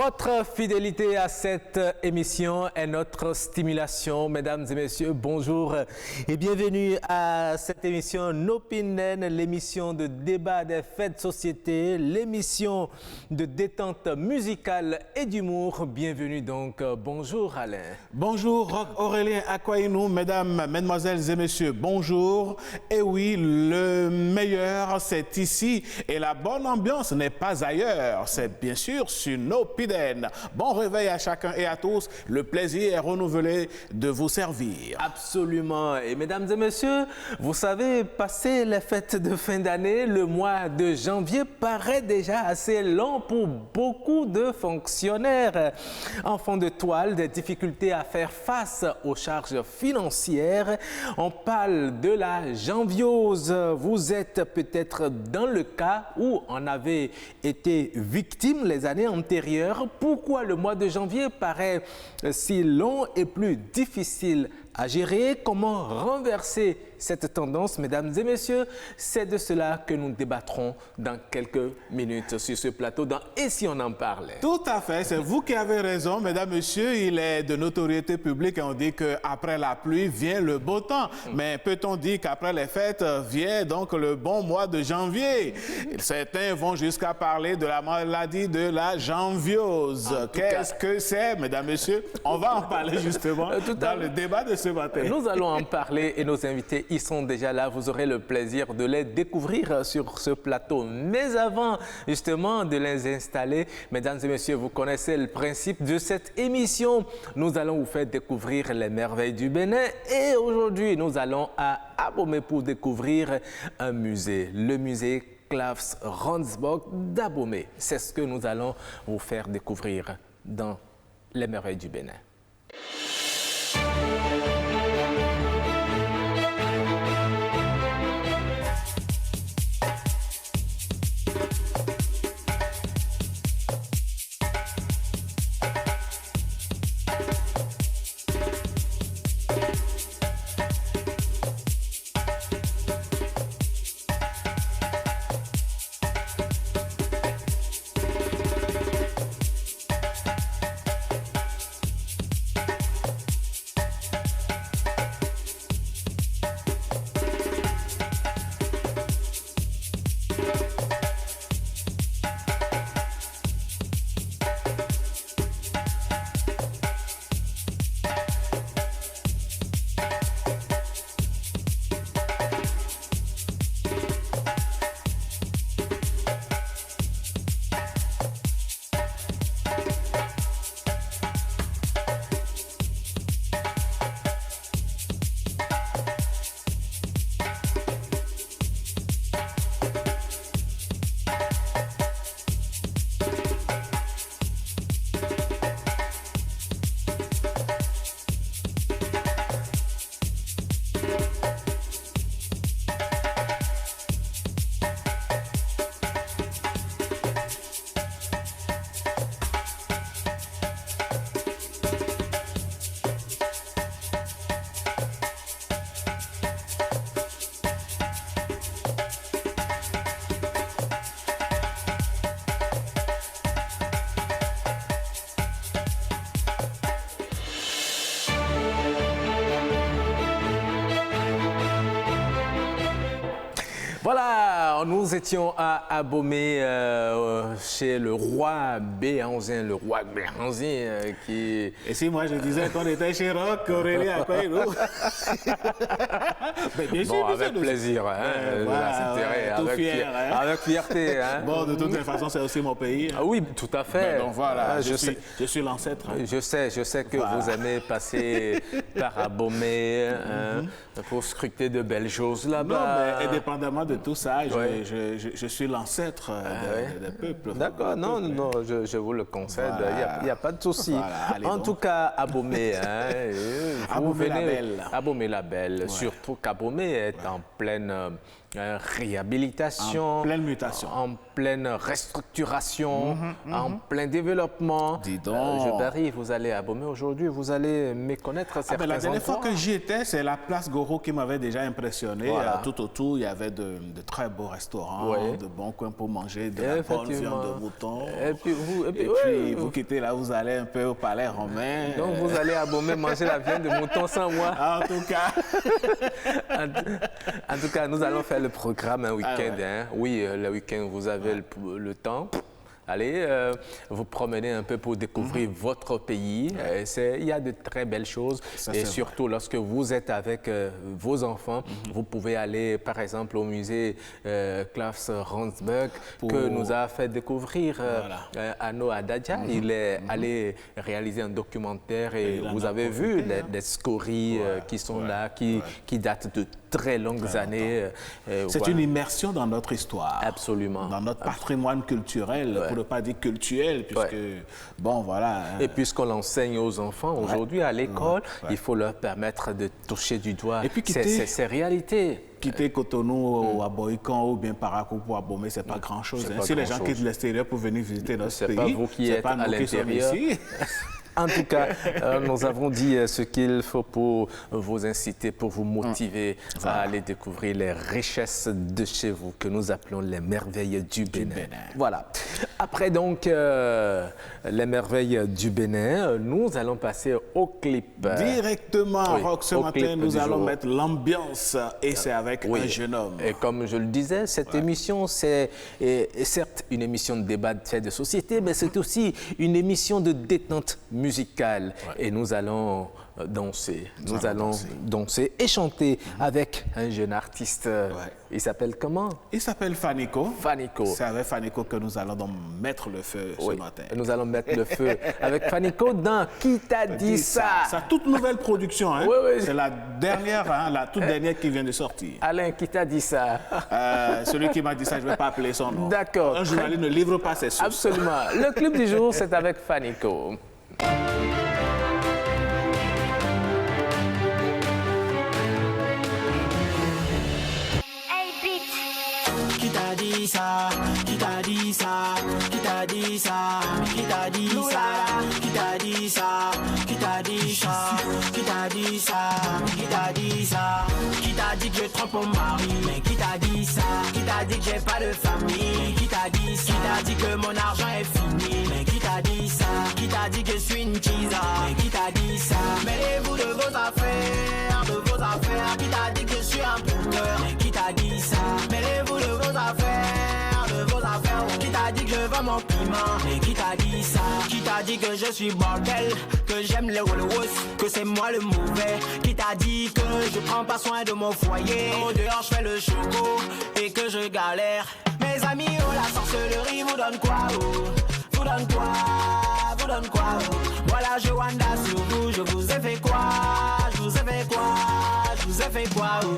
Votre fidélité à cette émission est notre stimulation. Mesdames et messieurs, bonjour et bienvenue à cette émission Nopinen, l'émission de débat des faits de société, l'émission de détente musicale et d'humour. Bienvenue donc. Bonjour Alain. Bonjour Roch Aurélien Akwaïnou, mesdames, mesdemoiselles et messieurs, bonjour. Et oui, le meilleur c'est ici et la bonne ambiance n'est pas ailleurs. C'est bien sûr sur Nopinen. Bon réveil à chacun et à tous. Le plaisir est renouvelé de vous servir. Absolument. Et mesdames et messieurs, vous savez, passer les fêtes de fin d'année, le mois de janvier paraît déjà assez long pour beaucoup de fonctionnaires. Enfants de toile, des difficultés à faire face aux charges financières. On parle de la janviose. Vous êtes peut-être dans le cas où on avait été victime les années antérieures. Pourquoi le mois de janvier paraît si long et plus difficile à gérer? Comment renverser cette tendance, mesdames et messieurs? C'est de cela que nous débattrons dans quelques minutes sur ce plateau dans Et si on en parlait? Tout à fait, c'est vous qui avez raison, mesdames, messieurs. Il est de notoriété publique et on dit qu'après la pluie vient le beau temps. Mais peut-on dire qu'après les fêtes vient donc le bon mois de janvier? Certains vont jusqu'à parler de la maladie de la janviose. Qu'est-ce que c'est, mesdames, messieurs? On va en parler justement dans le débat de ce matin. Nous allons en parler et nos invités ils sont déjà là. Vous aurez le plaisir de les découvrir sur ce plateau. Mais avant justement de les installer, mesdames et messieurs, vous connaissez le principe de cette émission. Nous allons vous faire découvrir les merveilles du Bénin. Et aujourd'hui, nous allons à Abomey pour découvrir un musée. Le musée Klaus Ransborg d'Abomey. C'est ce que nous allons vous faire découvrir dans les merveilles du Bénin. Voilà, nous étions à Abomey chez le roi Béhanzin, le roi Béhanzin qui... Et si moi je disais qu'on était chez Roch Aurélien Akwaïnou? Bien sûr, bon, avec plaisir, hein, voilà, avec, fier, hein. Avec fierté. Hein. Bon, de toute façon, c'est aussi mon pays. Hein. Ah oui, tout à fait. Mais donc voilà, je suis l'ancêtre. Hein. Je sais que voilà. Vous aimez passer par Abomey pour scruter de belles choses là-bas. Non, mais indépendamment de tout ça, je suis l'ancêtre des peuples. D'accord, non, je vous le concède, il n'y a pas de souci. Voilà, en tout cas, Abomey, Abomey la Belle. Abomey la Belle, surtout qu'Abomey est en pleine réhabilitation, en pleine mutation, en pleine restructuration, en plein développement. Dis donc. Je parie, vous allez à Abomey aujourd'hui, vous allez méconnaître certains endroits. La dernière fois que j'y étais, c'est la place Goro qui m'avait déjà impressionné. Voilà. Tout autour, il y avait de très beaux restaurants, de bons coins pour manger, de la bonne viande de mouton. Et puis vous quittez là, vous allez un peu au Palais Romain. Donc vous allez à Abomey manger la viande de mouton sans moi. En tout cas. En tout cas, nous allons faire le programme un week-end. Oui, le week-end, vous avez le temps. Allez vous promener un peu pour découvrir votre pays. Il y a de très belles choses. Et surtout, lorsque vous êtes avec vos enfants, vous pouvez aller, par exemple, au musée Klaus Ransberg que nous a fait découvrir Anno Adadja. Il est allé réaliser un documentaire et vous avez vu des scories qui sont là, qui datent de très longues années. C'est une immersion dans notre histoire. Absolument. Dans notre patrimoine culturel, pour ne pas dire culturel, puisque, bon, voilà. Et puisqu'on l'enseigne aux enfants aujourd'hui à l'école, il faut leur permettre de toucher du doigt ces réalités. Quitter Cotonou à Boïkan ou bien Parakou pour Abomey, c'est pas grand-chose. Si les gens quittent l'extérieur pour venir visiter notre pays, c'est pas vous qui êtes à l'intérieur. En tout cas, nous avons dit ce qu'il faut pour vous inciter, pour vous motiver à aller découvrir les richesses de chez vous, que nous appelons les merveilles du Bénin. Voilà. Après donc les merveilles du Bénin, nous allons passer au clip. Directement, Rock, ce matin, nous allons mettre l'ambiance et c'est avec un jeune homme. Et comme je le disais, cette émission, c'est certes une émission de débat de faits de société, mais c'est aussi une émission de détente musicale. Et nous allons danser. Nous allons danser et chanter avec un jeune artiste. Il s'appelle comment? Il s'appelle Fanico. Fanico. C'est avec Fanico que nous allons donc mettre le feu ce matin. Nous allons mettre le feu avec Fanico dans Qui t'a dit ça? Sa toute nouvelle production. Hein? Oui. C'est la dernière, la toute dernière qui vient de sortir. Alain, qui t'a dit ça? Celui qui m'a dit ça, je ne vais pas appeler son nom. D'accord. Un journaliste ne livre pas ses sources. Absolument. Le clip du jour, c'est avec Fanico. Qui t'a dit ça? Qui t'a dit ça? Qui t'a dit ça? Qui t'a dit ça? Qui t'a dit ça? Qui t'a dit ça? Qui t'a dit ça? Qui t'a dit ça? Qui t'a dit que je trompe mon mari? Mais qui t'a dit ça? Qui t'a dit que j'ai pas de famille? Qui t'a dit ça? Qui t'a dit que mon argent est fini? Mais qui t'a dit ça? Qui t'a dit que je suis une chisa? Mais qui t'a dit ça? Mêlez-vous de vos affaires, de vos affaires. Qui t'a dit que je suis un porteur? Mais qui t'a dit ça? Mêlez-vous de vos affaires, de vos affaires. Qui t'a dit que je vends mon piment? Mais qui t'a dit ça? Qui t'a dit que je suis bordel, que j'aime les Rolls, que c'est moi le mauvais? Qui t'a dit que je prends pas soin de mon foyer? Au dehors je fais le choco et que je galère. Mes amis, oh la sorcellerie vous donne quoi? Oh, vous donne quoi? Vous donne quoi? Oh, voilà je wanda sur vous, je vous ai fait quoi? Je vous ai fait quoi? Je vous ai fait quoi? Oh.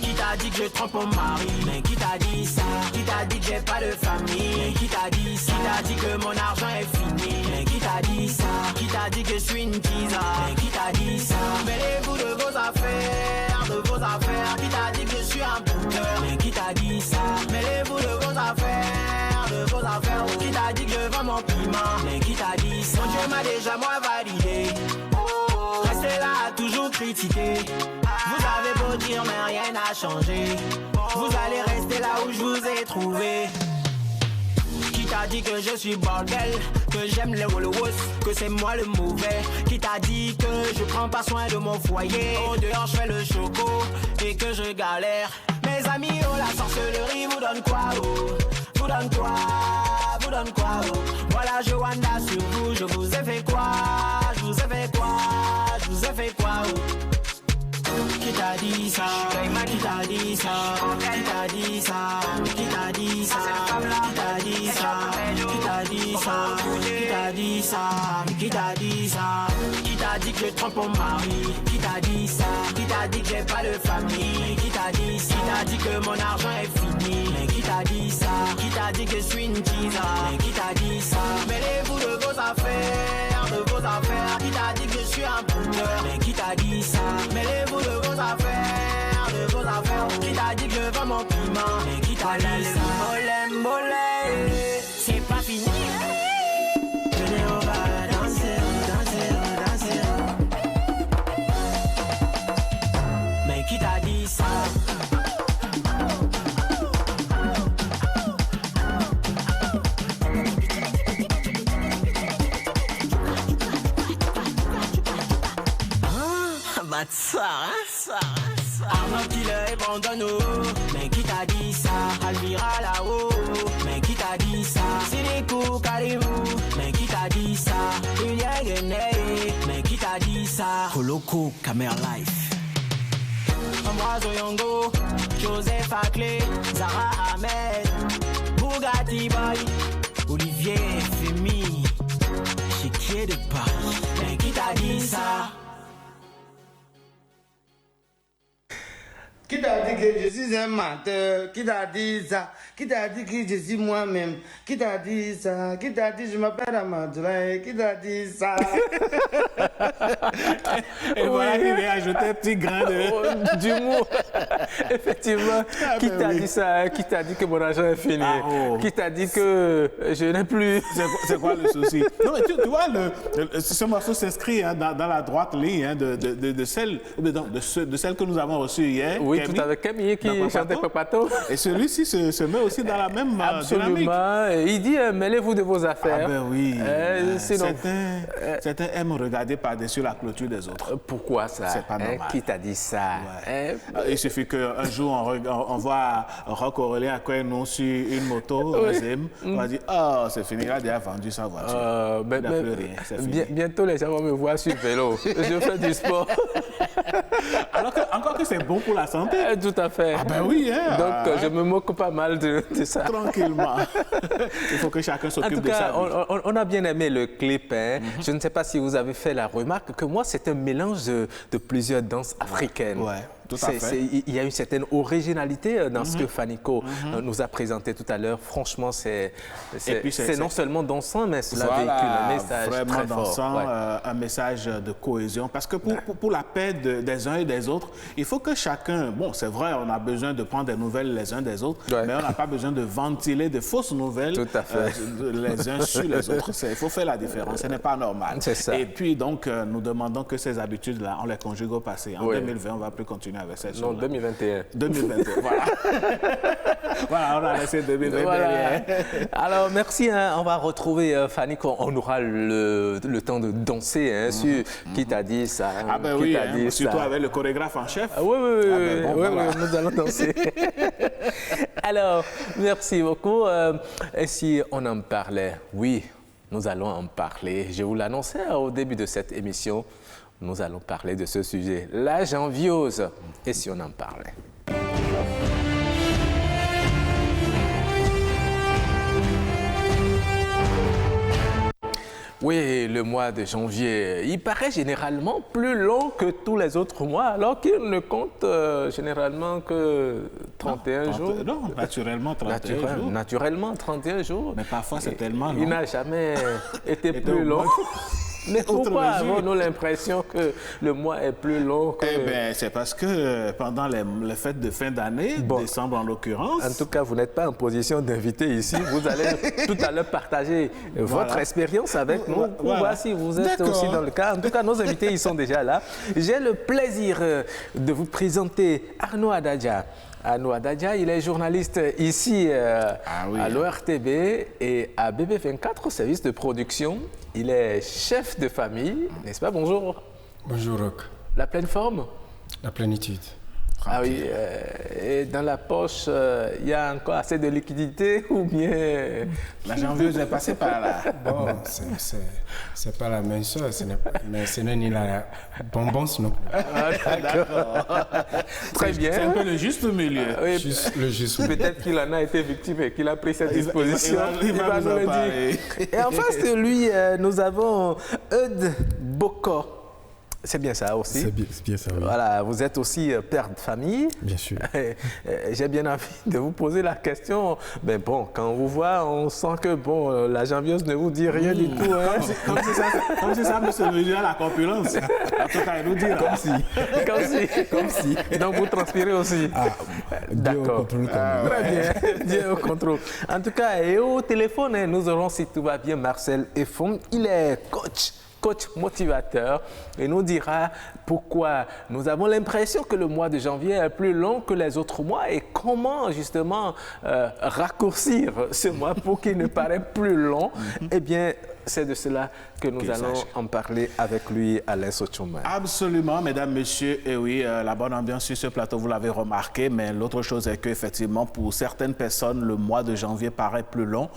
Qui t'a dit que je trompe mon mari? Mais qui t'a dit ça? Qui t'a dit que j'ai pas de famille? Mais qui t'a dit ça? Qui t'a dit que mon argent est fini? Mais qui t'a dit ça? Qui t'a dit que je suis une teaser? Mais qui t'a dit ça? Mêlez-vous de vos affaires, de vos affaires. Qui t'a dit que je suis un porteur? Mais qui t'a dit ça? Mêlez-vous de vos affaires, de vos affaires. Qui t'a dit que je vends mon piment? Mais qui t'a dit ça? Mon Dieu m'a déjà moi validé. Restez là à toujours critiquer. Vous avez beau dire mais rien n'a changé. Vous allez rester là où je vous ai trouvé. Qui t'a dit que je suis bordel, que j'aime les Rolls, que c'est moi le mauvais? Qui t'a dit que je prends pas soin de mon foyer? Au dehors je fais le choco et que je galère. Mes amis, oh la sorcellerie vous donne quoi? Oh, vous donne quoi? Vous donne quoi? Oh, voilà je wanda sur vous, je vous ai fait quoi? Je vous ai fait quoi? Je vous ai fait quoi? Oh. Qui t'a dit ça? Qui t'a dit ça? Qui t'a dit ça? Qui t'a dit ça? Qui t'a dit ça? Qui t'a dit ça? Qui t'a dit ça? Qui t'a dit ça? Qui t'a dit que je trompe mon mari? Qui t'a dit ça? Qui t'a dit que j'ai pas de famille? Qui t'a dit ça? Qui t'a dit que mon argent est fini? Mais qui t'a dit ça? Qui t'a dit que je suis une teaser? Mais qui t'a dit ça? Mêlez-vous de vos affaires, de vos affaires. Qui t'a dit que je suis un porteur? Mais qui t'a dit ça? Mêlez-vous de vos affaires, de vos affaires. Qui t'a dit Mais qui t'a dit ça? C'est pas fini. Venez, on va danser, danser, danser. Mais qui t'a dit ça? Arnaud Killer et Brandano. Mais qui t'a dit ça? Alvira là-haut. Mais qui t'a dit ça? Sinikou Karimou. Mais qui t'a dit ça? Julien Guéné. Mais qui t'a dit ça? Koloko Camera Life. Ambroise Oyongo. Joseph Aclé. Zara Ahmed. Bugatti Boy. Olivier Femi. Chiquier de Paris. Mais qui t'a dit ça? Qui t'a dit que je suis un menteur? Qui t'a dit ça? Qui t'a dit que je suis moi-même? Qui t'a dit ça? Qui t'a dit je m'appelle Amadoué? Qui t'a dit ça? Et voilà qu'il vient ajouter un petit grain d'humour. Effectivement. Qui t'a dit ça? Qui t'a dit que mon argent est fini? Qui t'a dit que je n'ai plus? C'est quoi le souci? Non, mais tu vois, ce morceau s'inscrit dans la droite ligne de celle que nous avons reçue hier. Oui, Camille, tout avec Camille qui chantait Papato. Et celui-ci se met aussi dans la même dynamique. Absolument. Il dit mêlez-vous de vos affaires. Ah ben oui. Sinon, certains aiment regarder par-dessus la clôture des autres. Pourquoi ça? C'est pas normal. Qui t'a dit ça? Ouais. Il suffit qu'un jour on voit Rock Aurélien Akouenou sur une moto, on va dire oh c'est fini, il a déjà vendu sa voiture. Il n'a plus rien, c'est fini. Bientôt les gens vont me voir sur vélo. Je fais du sport. Encore que c'est bon pour la santé. Tout à fait. Ah ben oui. Donc je me moque pas mal de ça. Tranquillement. Il faut que chacun s'occupe de ça. On a bien aimé le clip. Je ne sais pas si vous avez fait la remarque que moi c'est un mélange de plusieurs danses africaines. Ouais. Tout à fait. Il y a une certaine originalité dans ce que Fanico nous a présenté tout à l'heure. Franchement, c'est non seulement dansant, mais cela véhicule un message vraiment très dansant, fort. Ouais. Un message de cohésion. Parce que pour la paix des uns et des autres, il faut que chacun... Bon, c'est vrai, on a besoin de prendre des nouvelles les uns des autres, mais on n'a pas besoin de ventiler de fausses nouvelles les uns sur les autres. Il faut faire la différence. Ce n'est pas normal. C'est ça. Et puis, donc, nous demandons que ces habitudes-là, on les conjugue au passé. En 2020, on ne va plus continuer avec ces choses. Non, 2021. 2021, voilà. Voilà, on a laissé 2021. Voilà. Alors, merci. On va retrouver Fanny quand on aura le temps de danser sur Qui t'a dit ça? Ah ben oui, surtout avec le chorégraphe en chef. Oui, nous allons danser. Alors, merci beaucoup. Et si on en parlait? Oui, nous allons en parler. Je vous l'annonçais au début de cette émission. Nous allons parler de ce sujet, la janviose. Et si on en parlait? Oui, le mois de janvier, il paraît généralement plus long que tous les autres mois, alors qu'il ne compte généralement que 31 jours. Non, naturellement 31 jours. Naturellement 31 jours. Mais parfois c'est tellement long. Il n'a jamais été plus long. Mais pourquoi avons-nous l'impression que le mois est plus long que... Eh bien, c'est parce que pendant les fêtes de fin d'année, décembre en l'occurrence... En tout cas, vous n'êtes pas en position d'inviter ici. Vous allez tout à l'heure partager votre expérience avec nous pour voir si vous êtes aussi dans le cas. En tout cas, nos invités, ils sont déjà là. J'ai le plaisir de vous présenter Arnaud Adadja. Arnaud Adadja, il est journaliste ici à l'ORTB et à BB24, au service de production. Il est chef de famille, n'est-ce pas? Bonjour. Bonjour, Roch. La pleine forme? La plénitude. Ah oui, et dans la poche, il y a encore assez de liquidité ou bien... La janvieuse est passée par là. Bon, c'est pas la même chose, mais ce n'est ni la bonbon non plus. Ah, d'accord. Très bien. C'est un peu le juste milieu. Oui, le juste milieu. Peut-être qu'il en a été victime et qu'il a pris cette disposition. Il va nous le dire. Et en face de lui, nous avons Eudes Boko. C'est bien ça aussi. C'est bien ça, oui. Voilà, vous êtes aussi père de famille. Bien sûr. J'ai bien envie de vous poser la question. Mais bon, quand on vous voit, on sent que bon, la janvieuse ne vous dit rien du tout. Hein. Comme si ça me se à la corpulence. En tout cas, il nous dit là. Comme si. Et donc vous transpirez aussi. Dieu au contrôle quand même. Très bien, Dieu au contrôle. En tout cas, et au téléphone, hein, nous aurons, si tout va bien, Marcel Efom. Il est coach motivateur et nous dira pourquoi nous avons l'impression que le mois de janvier est plus long que les autres mois et comment justement raccourcir ce mois pour qu'il ne paraisse plus long. Eh bien, c'est de cela que nous allons en parler avec lui, Alain Sochouman. Absolument, mesdames, messieurs. Et oui, la bonne ambiance sur ce plateau, vous l'avez remarqué, mais l'autre chose est qu'effectivement, pour certaines personnes, le mois de janvier paraît plus long.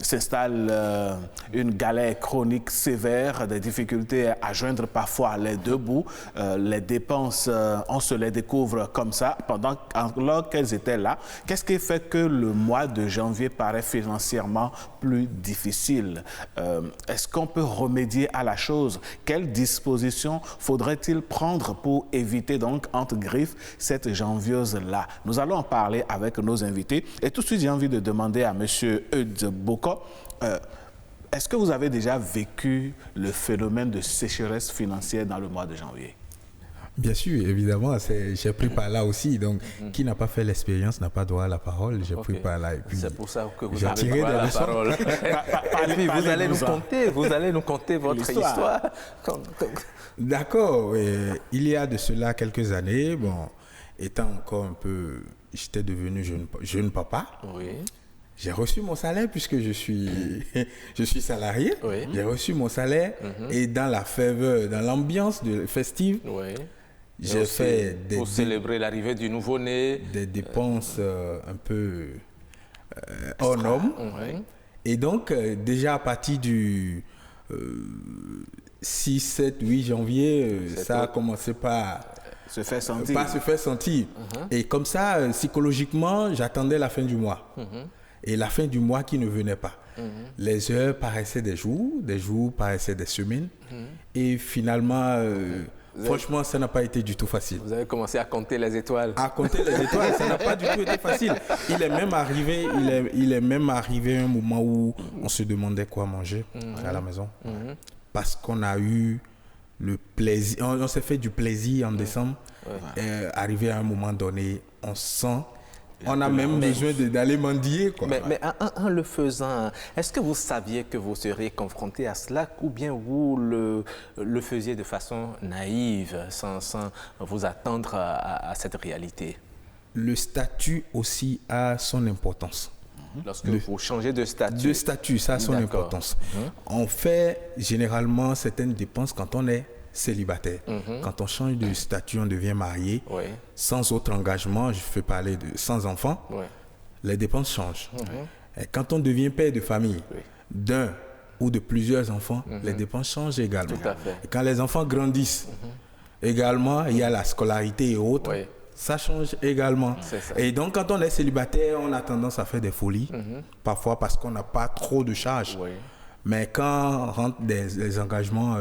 S'installe une galère chronique sévère, des difficultés à joindre parfois les deux bouts. Les dépenses, on se les découvre comme ça, alors qu'elles étaient là. Qu'est-ce qui fait que le mois de janvier paraît financièrement plus difficile? Est-ce qu'on peut remédier à la chose? Quelles dispositions faudrait-il prendre pour éviter donc, entre griffes, cette janvieuse-là? Nous allons en parler avec nos invités. Et tout de suite, j'ai envie de demander à M. Eudes Boko, est-ce que vous avez déjà vécu le phénomène de sécheresse financière dans le mois de janvier? Bien sûr, évidemment, j'ai pris par là aussi. Donc, qui n'a pas fait l'expérience n'a pas droit à la parole. J'ai pris par là. C'est pour ça que vous avez droit à la parole. Et puis, vous allez nous conter votre histoire. D'accord. Il y a de cela quelques années, bon, étant encore un peu... J'étais devenu jeune papa. Oui. J'ai reçu mon salaire puisque je suis salarié. Oui. J'ai reçu mon salaire et dans la faveur, dans l'ambiance festive, j'ai fait pour célébrer l'arrivée du nouveau-né. Des dépenses un peu hors normes. Et donc, déjà à partir du 6, 7, 8 janvier, ça a commencé par se faire sentir. Et comme ça, psychologiquement, j'attendais la fin du mois. Et la fin du mois qui ne venait pas. Les heures paraissaient des jours paraissaient des semaines. Et finalement, franchement, ça n'a pas été du tout facile. Vous avez commencé à compter les étoiles. À compter les étoiles, ça n'a pas du tout été facile. Il est même arrivé un moment où on se demandait quoi manger à la maison. Parce qu'on a eu le plaisir, on s'est fait du plaisir en décembre. Arrivé à un moment donné, on sent... On a même besoin d'aller mendier, quoi. Mais en le faisant, est-ce que vous saviez que vous seriez confronté à cela ou bien vous le faisiez de façon naïve, sans vous attendre à cette réalité? Le statut aussi a son importance. Lorsque vous changez de statut. De statut, ça a son importance. On fait généralement certaines dépenses quand on est célibataire. Quand on change de statut, on devient marié, sans autre engagement, je fais parler de sans enfant, les dépenses changent. Et quand on devient père de famille, d'un ou de plusieurs enfants, les dépenses changent également. Tout à fait. Et quand les enfants grandissent, également, il y a la scolarité et autres, ça change également. Et donc, quand on est célibataire, on a tendance à faire des folies, parfois parce qu'on n'a pas trop de charges. Mais quand rentrent des engagements,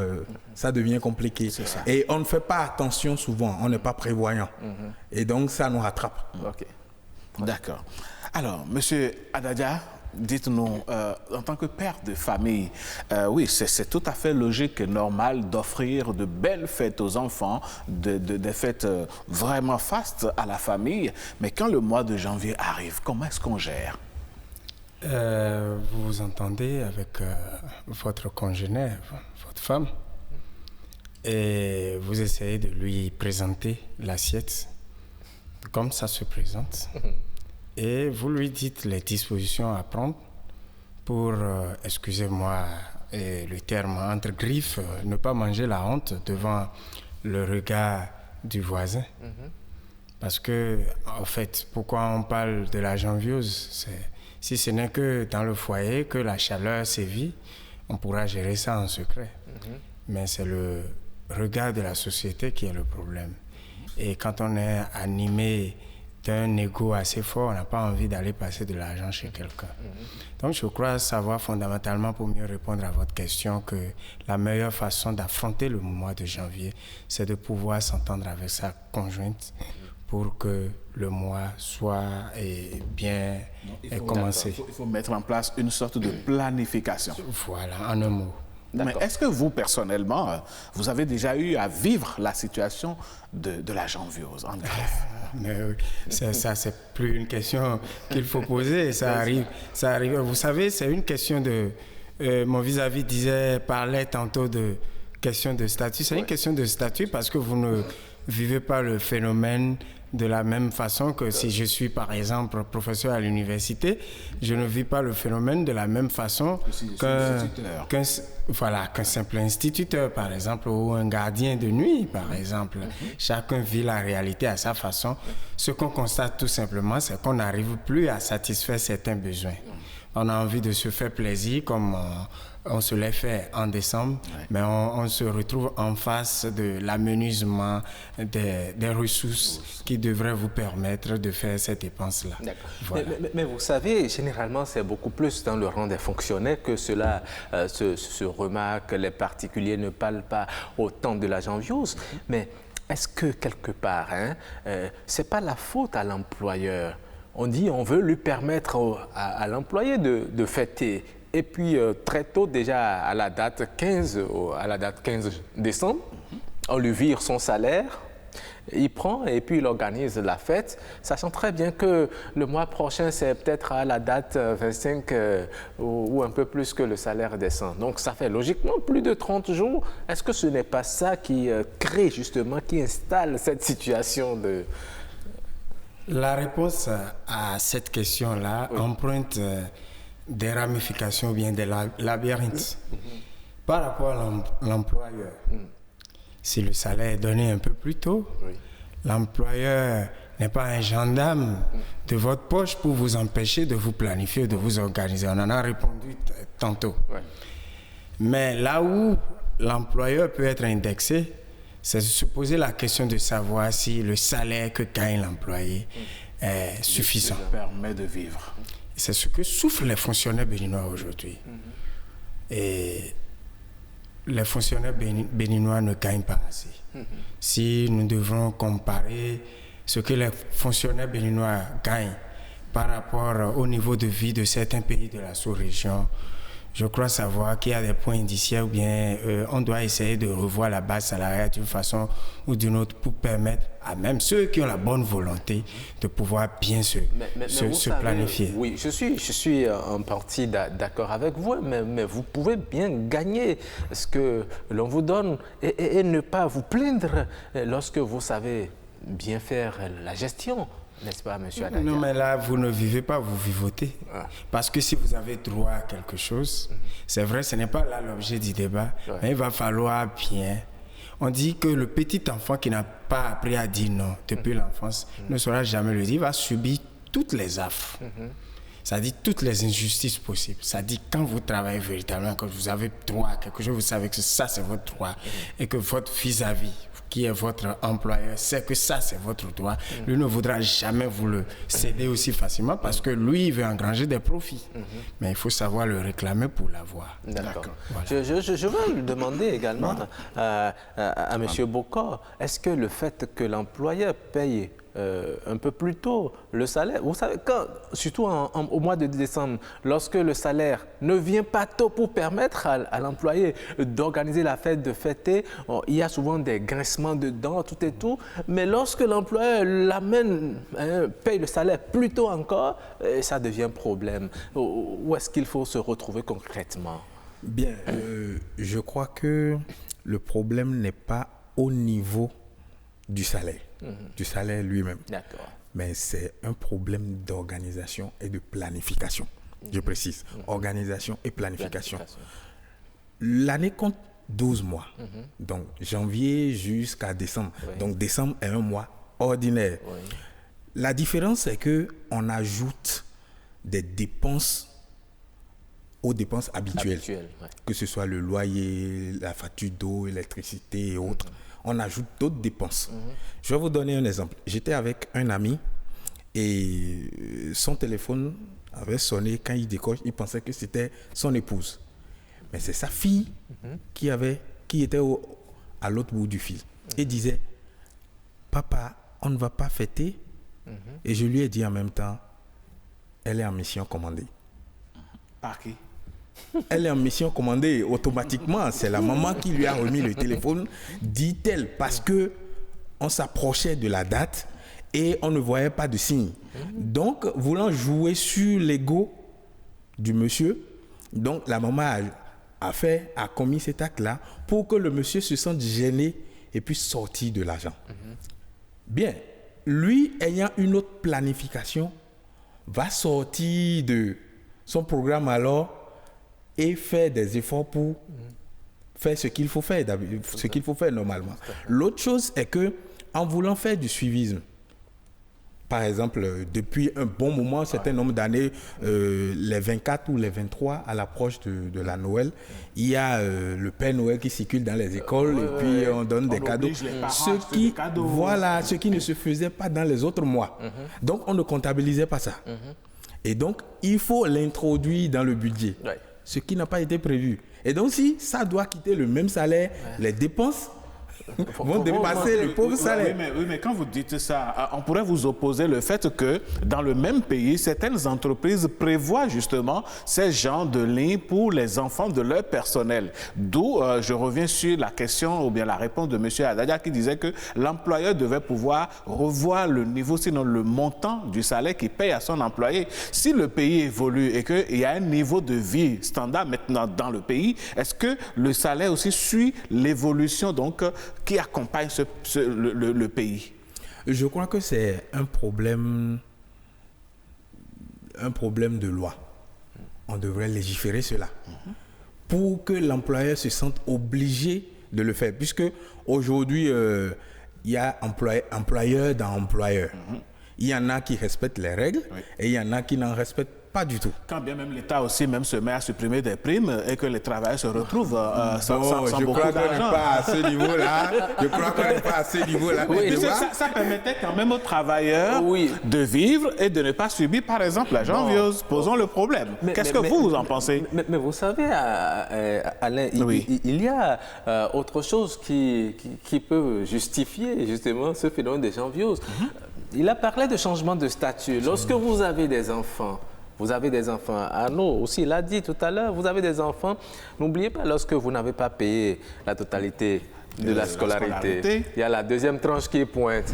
ça devient compliqué. Et on ne fait pas attention souvent, on n'est pas prévoyant. Et donc, ça nous rattrape. D'accord. Alors, Monsieur Adadja, dites-nous, en tant que père de famille, oui, c'est tout à fait logique et normal d'offrir de belles fêtes aux enfants, des fêtes vraiment fastes à la famille. Mais quand le mois de janvier arrive, comment est-ce qu'on gère? Vous vous entendez avec votre congénère, votre femme, et vous essayez de lui présenter l'assiette comme ça se présente. Et vous lui dites les dispositions à prendre pour, excusez-moi le terme entre griffes, ne pas manger la honte devant le regard du voisin. Parce que, en fait, pourquoi on parle de la janvieuse, si ce n'est que dans le foyer, que la chaleur sévit, on pourra gérer ça en secret. Mais c'est le regard de la société qui est le problème. Et quand on est animé d'un ego assez fort, on n'a pas envie d'aller passer de l'argent chez quelqu'un. Donc je crois savoir fondamentalement, pour mieux répondre à votre question, que la meilleure façon d'affronter le mois de janvier, c'est de pouvoir s'entendre avec sa conjointe pour que le mois soit bien commencé. Il faut mettre en place une sorte de planification. Voilà, en un mot. Mais est-ce que vous, personnellement, vous avez déjà eu à vivre la situation de la janviose en greffe? Mais oui, ça, c'est plus une question qu'il faut poser. Ça arrive. Vous savez, c'est une question de... mon vis-à-vis parlait tantôt de question de statut. C'est une question de statut parce que vous ne vivez pas le phénomène de la même façon que si je suis, par exemple, professeur à l'université, je ne vis pas le phénomène de la même façon qu'un simple instituteur, par exemple, ou un gardien de nuit, par exemple. Chacun vit la réalité à sa façon. Ce qu'on constate tout simplement, c'est qu'on n'arrive plus à satisfaire certains besoins. On a envie de se faire plaisir comme on se l'est fait en décembre, mais on se retrouve en face de l'amenuisement des ressources qui devraient vous permettre de faire cette dépense-là. Voilà. Mais vous savez, généralement, c'est beaucoup plus dans le rang des fonctionnaires que cela se remarque. Les particuliers ne parlent pas autant de la janviose. Mais est-ce que quelque part, c'est pas la faute à l'employeur? On dit on veut lui permettre à l'employé de fêter. Et puis, très tôt, déjà à la date 15 décembre, on lui vire son salaire, il prend et puis il organise la fête, sachant très bien que le mois prochain, c'est peut-être à la date 25 ou un peu plus que le salaire descend. Donc, ça fait logiquement plus de 30 jours. Est-ce que ce n'est pas ça qui crée justement, qui installe cette situation de... La réponse à cette question-là emprunte des ramifications ou bien des labyrinthes. Par rapport à l'employeur, si le salaire est donné un peu plus tôt, l'employeur n'est pas un gendarme de votre poche pour vous empêcher de vous planifier, de vous organiser. On en a répondu tantôt. Mais là où l'employeur peut être indexé, c'est de se poser la question de savoir si le salaire que gagne l'employé est suffisant. Ça permet de vivre. C'est ce que souffrent les fonctionnaires béninois aujourd'hui. Et les fonctionnaires béninois ne gagnent pas assez. Si nous devons comparer ce que les fonctionnaires béninois gagnent par rapport au niveau de vie de certains pays de la sous-région, je crois savoir qu'il y a des points indiciaires ou bien on doit essayer de revoir la base salariale d'une façon ou d'une autre pour permettre à même ceux qui ont la bonne volonté de pouvoir bien se planifier. Oui, je suis en partie d'accord avec vous, mais vous pouvez bien gagner ce que l'on vous donne et ne pas vous plaindre lorsque vous savez bien faire la gestion. N'est-ce pas, monsieur Adadia? Non, mais là, vous ne vivez pas, vous vivotez. Parce que si vous avez droit à quelque chose, c'est vrai, ce n'est pas là l'objet du débat, mais il va falloir bien... On dit que le petit enfant qui n'a pas appris à dire non depuis l'enfance ne saura jamais le dire, il va subir toutes les affres. Ça dit toutes les injustices possibles. Ça dit quand vous travaillez véritablement, quand vous avez droit à quelque chose, vous savez que ça c'est votre droit et que votre vis-à-vis, qui est votre employeur, sait que ça c'est votre droit. Lui ne voudra jamais vous le céder aussi facilement parce que lui il veut engranger des profits. Mais il faut savoir le réclamer pour l'avoir. D'accord. Voilà. Je veux lui demander également à M. Bokor, est-ce que le fait que l'employeur paye un peu plus tôt le salaire. Vous savez, surtout au mois de décembre, lorsque le salaire ne vient pas tôt pour permettre à l'employé d'organiser la fête, de fêter, il y a souvent des grincements de dents, tout et tout. Mais lorsque l'employeur l'amène, paye le salaire plus tôt encore, ça devient problème. Où est-ce qu'il faut se retrouver concrètement? Bien, je crois que le problème n'est pas au niveau du salaire lui-même. D'accord. Mais c'est un problème d'organisation et de planification. Je précise, organisation et planification. L'année compte 12 mois, donc janvier jusqu'à décembre. Donc décembre est un mois ordinaire. La différence, c'est qu'on ajoute des dépenses aux dépenses habituelles. Que ce soit le loyer, la facture d'eau, électricité et autres. On ajoute d'autres dépenses. Je vais vous donner un exemple. J'étais avec un ami Et son téléphone avait sonné. Quand il décoche, il pensait que c'était son épouse. Mais c'est sa fille qui était à l'autre bout du fil. Et disait, papa, on ne va pas fêter. Et je lui ai dit en même temps, elle est en mission commandée. Par qui? Elle est en mission commandée automatiquement. C'est la maman qui lui a remis le téléphone, dit-elle, parce que on s'approchait de la date et on ne voyait pas de signe. Donc, voulant jouer sur l'ego du monsieur, donc la maman a commis cet acte-là pour que le monsieur se sente gêné et puisse sortir de l'argent. Bien, lui, ayant une autre planification, va sortir de son programme alors et faire des efforts pour faire ce qu'il faut faire, normalement. L'autre chose est que, en voulant faire du suivisme, par exemple, depuis un bon moment, un certain nombre d'années, les 24 ou les 23, à l'approche de la Noël, il y a le Père Noël qui circule dans les écoles et puis on donne des cadeaux. Ce qui ne se faisait pas dans les autres mois. Donc, on ne comptabilisait pas ça. Et donc, il faut l'introduire dans le budget, ce qui n'a pas été prévu. Et donc, si ça doit quitter le même salaire, les dépenses vont dépasser le pauvre salaire. Oui, mais quand vous dites ça, on pourrait vous opposer le fait que dans le même pays, certaines entreprises prévoient justement ces genres de lignes pour les enfants de leur personnel. D'où je reviens sur la question ou bien la réponse de M. Adadia qui disait que l'employeur devait pouvoir revoir le niveau, sinon le montant du salaire qu'il paye à son employé. Si le pays évolue et qu'il y a un niveau de vie standard maintenant dans le pays, est-ce que le salaire aussi suit l'évolution donc qui accompagne le pays? Je crois que c'est un problème de loi. On devrait légiférer cela pour que l'employeur se sente obligé de le faire. Puisque aujourd'hui, il y a employeur dans employeur. Il y en a qui respectent les règles et il y en a qui n'en respectent pas du tout. Quand bien même l'État aussi se met à supprimer des primes et que les travailleurs se retrouvent sans beaucoup d'argent. Je crois qu'on n'est pas à ce niveau-là. Ça permettait quand même aux travailleurs de vivre et de ne pas subir, par exemple, la janviose. Posons le problème. Qu'est-ce que vous en pensez? Mais vous savez, Alain, il y a autre chose qui peut justifier justement ce phénomène de janviose. Il a parlé de changement de statut. Lorsque vous avez des enfants, Arnaud aussi l'a dit tout à l'heure, vous avez des enfants, n'oubliez pas, lorsque vous n'avez pas payé la totalité de la scolarité, il y a la deuxième tranche qui pointe,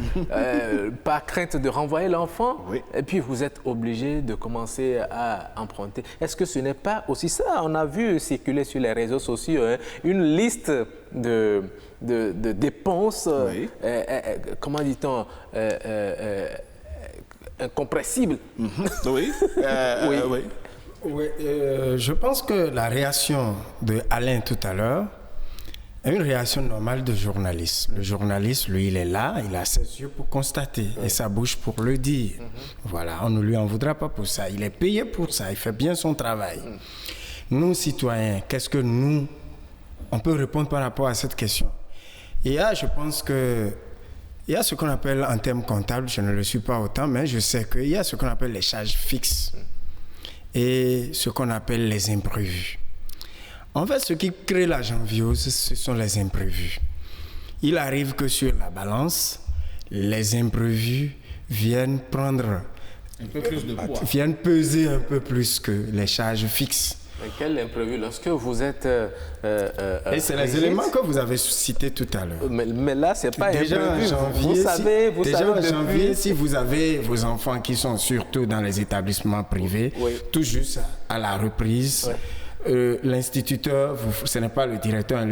par crainte de renvoyer l'enfant, et puis vous êtes obligé de commencer à emprunter. Est-ce que ce n'est pas aussi ça? On a vu circuler sur les réseaux sociaux une liste de dépenses, comment dit-on, incompressibles. Je pense que la réaction de Alain tout à l'heure est une réaction normale de journaliste. Le journaliste, lui, il est là, il a ses yeux pour constater et sa bouche pour le dire. Voilà, on ne lui en voudra pas pour ça. Il est payé pour ça, il fait bien son travail. Nous, citoyens, qu'est-ce que on peut répondre par rapport à cette question? Et là, je pense que il y a ce qu'on appelle en termes comptables, je ne le suis pas autant, mais je sais qu'il y a ce qu'on appelle les charges fixes et ce qu'on appelle les imprévus. En fait, ce qui crée la janviose, ce sont les imprévus. Il arrive que sur la balance, les imprévus viennent prendre un peu plus de poids, viennent peser un peu plus que les charges fixes. Mais quel imprévu lorsque vous êtes... et c'est les éléments que vous avez cités tout à l'heure. Mais là, ce n'est pas déjà imprévu. Vous savez en janvier, si vous avez vos enfants qui sont surtout dans les établissements privés, tout juste à la reprise, l'instituteur, ce n'est pas le directeur.